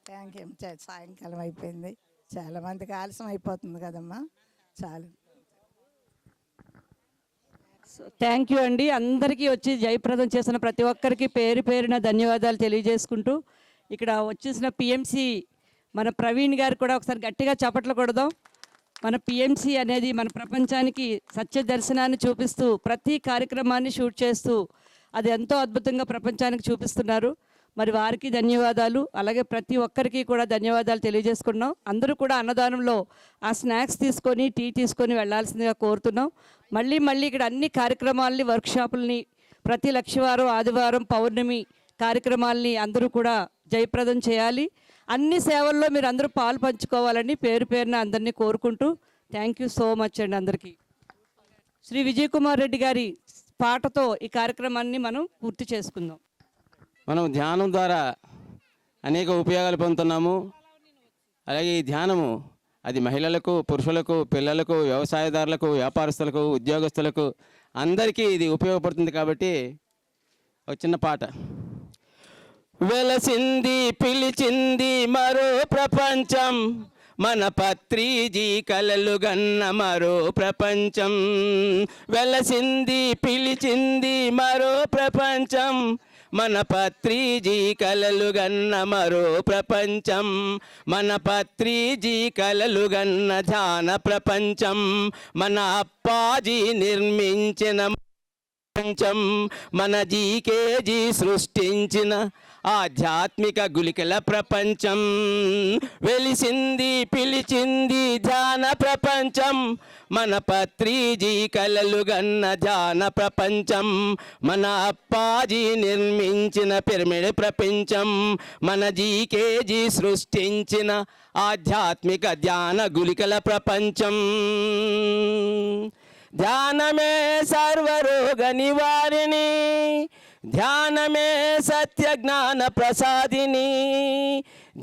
Thank you. సాయంకాలం అయిపోయింది, చాలామందికి ఆలస్యం అయిపోతుంది కదమ్మా. చాలు. సో థ్యాంక్ యూ అండి. అందరికీ వచ్చి జయప్రదం చేసిన ప్రతి ఒక్కరికి పేరు పేరున ధన్యవాదాలు తెలియజేసుకుంటూ, ఇక్కడ వచ్చేసిన పిఎంసి మన ప్రవీణ్ గారు కూడా ఒకసారి గట్టిగా చప్పట్లు కొడదాం. మన పిఎంసి అనేది మన ప్రపంచానికి సత్య దర్శనాన్ని చూపిస్తూ ప్రతి కార్యక్రమాన్ని షూట్ చేస్తూ అది ఎంతో అద్భుతంగా ప్రపంచానికి చూపిస్తున్నారు. మరి వారికి ధన్యవాదాలు, అలాగే ప్రతి ఒక్కరికి కూడా ధన్యవాదాలు తెలియజేసుకున్నాం. అందరూ కూడా అన్నదానంలో ఆ స్నాక్స్ తీసుకొని టీ తీసుకొని వెళ్ళాల్సిందిగా కోరుతున్నాం. మళ్ళీ ఇక్కడ అన్ని కార్యక్రమాలని, వర్క్షాపుల్ని, ప్రతి లక్షవారం, ఆదివారం, పౌర్ణమి కార్యక్రమాలని అందరూ కూడా జయప్రదం చేయాలి. అన్ని సేవల్లో మీరు అందరూ పాలు పంచుకోవాలని పేరు పేరున అందరినీ కోరుకుంటూ థ్యాంక్ యూ సో మచ్ అండి అందరికీ. శ్రీ విజయ్ కుమార్ రెడ్డి గారి పాటతో ఈ కార్యక్రమాన్ని మనం పూర్తి చేసుకుందాం. మనం ధ్యానం ద్వారా అనేక ఉపయోగాలు పొందుతున్నాము. అలాగే ఈ ధ్యానము అది మహిళలకు, పురుషులకు, పిల్లలకు, వ్యవసాయదారులకు, వ్యాపారస్తులకు, ఉద్యోగస్తులకు అందరికీ ఇది ఉపయోగపడుతుంది. కాబట్టి ఒక చిన్న పాట. వెలసింది పిలిచింది మరో ప్రపంచం, మన పత్రిజీ కలలు గన్న మరో ప్రపంచం. వెలసింది పిలిచింది మరో ప్రపంచం, మన పత్రిజీ కలలు గన్న మరో ప్రపంచం. మన పత్రిజీ కలలు గన్న ధ్యాన ప్రపంచం, మన అప్పాజీ నిర్మించిన ప్రపంచం, మన జీకేజీ సృష్టించిన ఆధ్యాత్మిక గుళికల ప్రపంచం. వెలిసింది పిలిచింది ధ్యాన ప్రపంచం, మన పత్రిజీ కలలు గన్న ధ్యాన ప్రపంచం. మన అప్పాజీ నిర్మించిన పిరమిడ్ ప్రపంచం, మన జీకేజీ సృష్టించిన ఆధ్యాత్మిక ధ్యాన గుళికల ప్రపంచం. ధ్యానమే సర్వరోగ నివారిణి, ధ్యానమే సత్య జ్ఞాన ప్రసాదిని,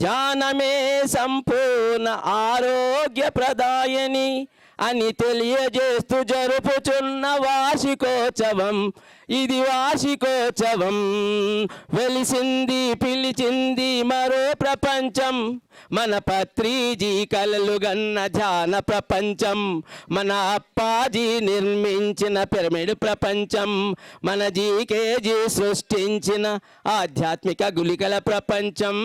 ధ్యానమే సంపూర్ణ ఆరోగ్య ప్రదాయని అని తెలియజేస్తూ జరుపుచున్న వార్షికోత్సవం ఇది వార్షికోత్సవం. వెలిసింది పిలిచింది మరో ప్రపంచం, మన పత్రిజీ కలలు గన్న ధ్యాన ప్రపంచం. మన అప్పాజీ నిర్మించిన పిరమిడ్ ప్రపంచం, మన జీకేజీ సృష్టించిన ఆధ్యాత్మిక గుళికల ప్రపంచం.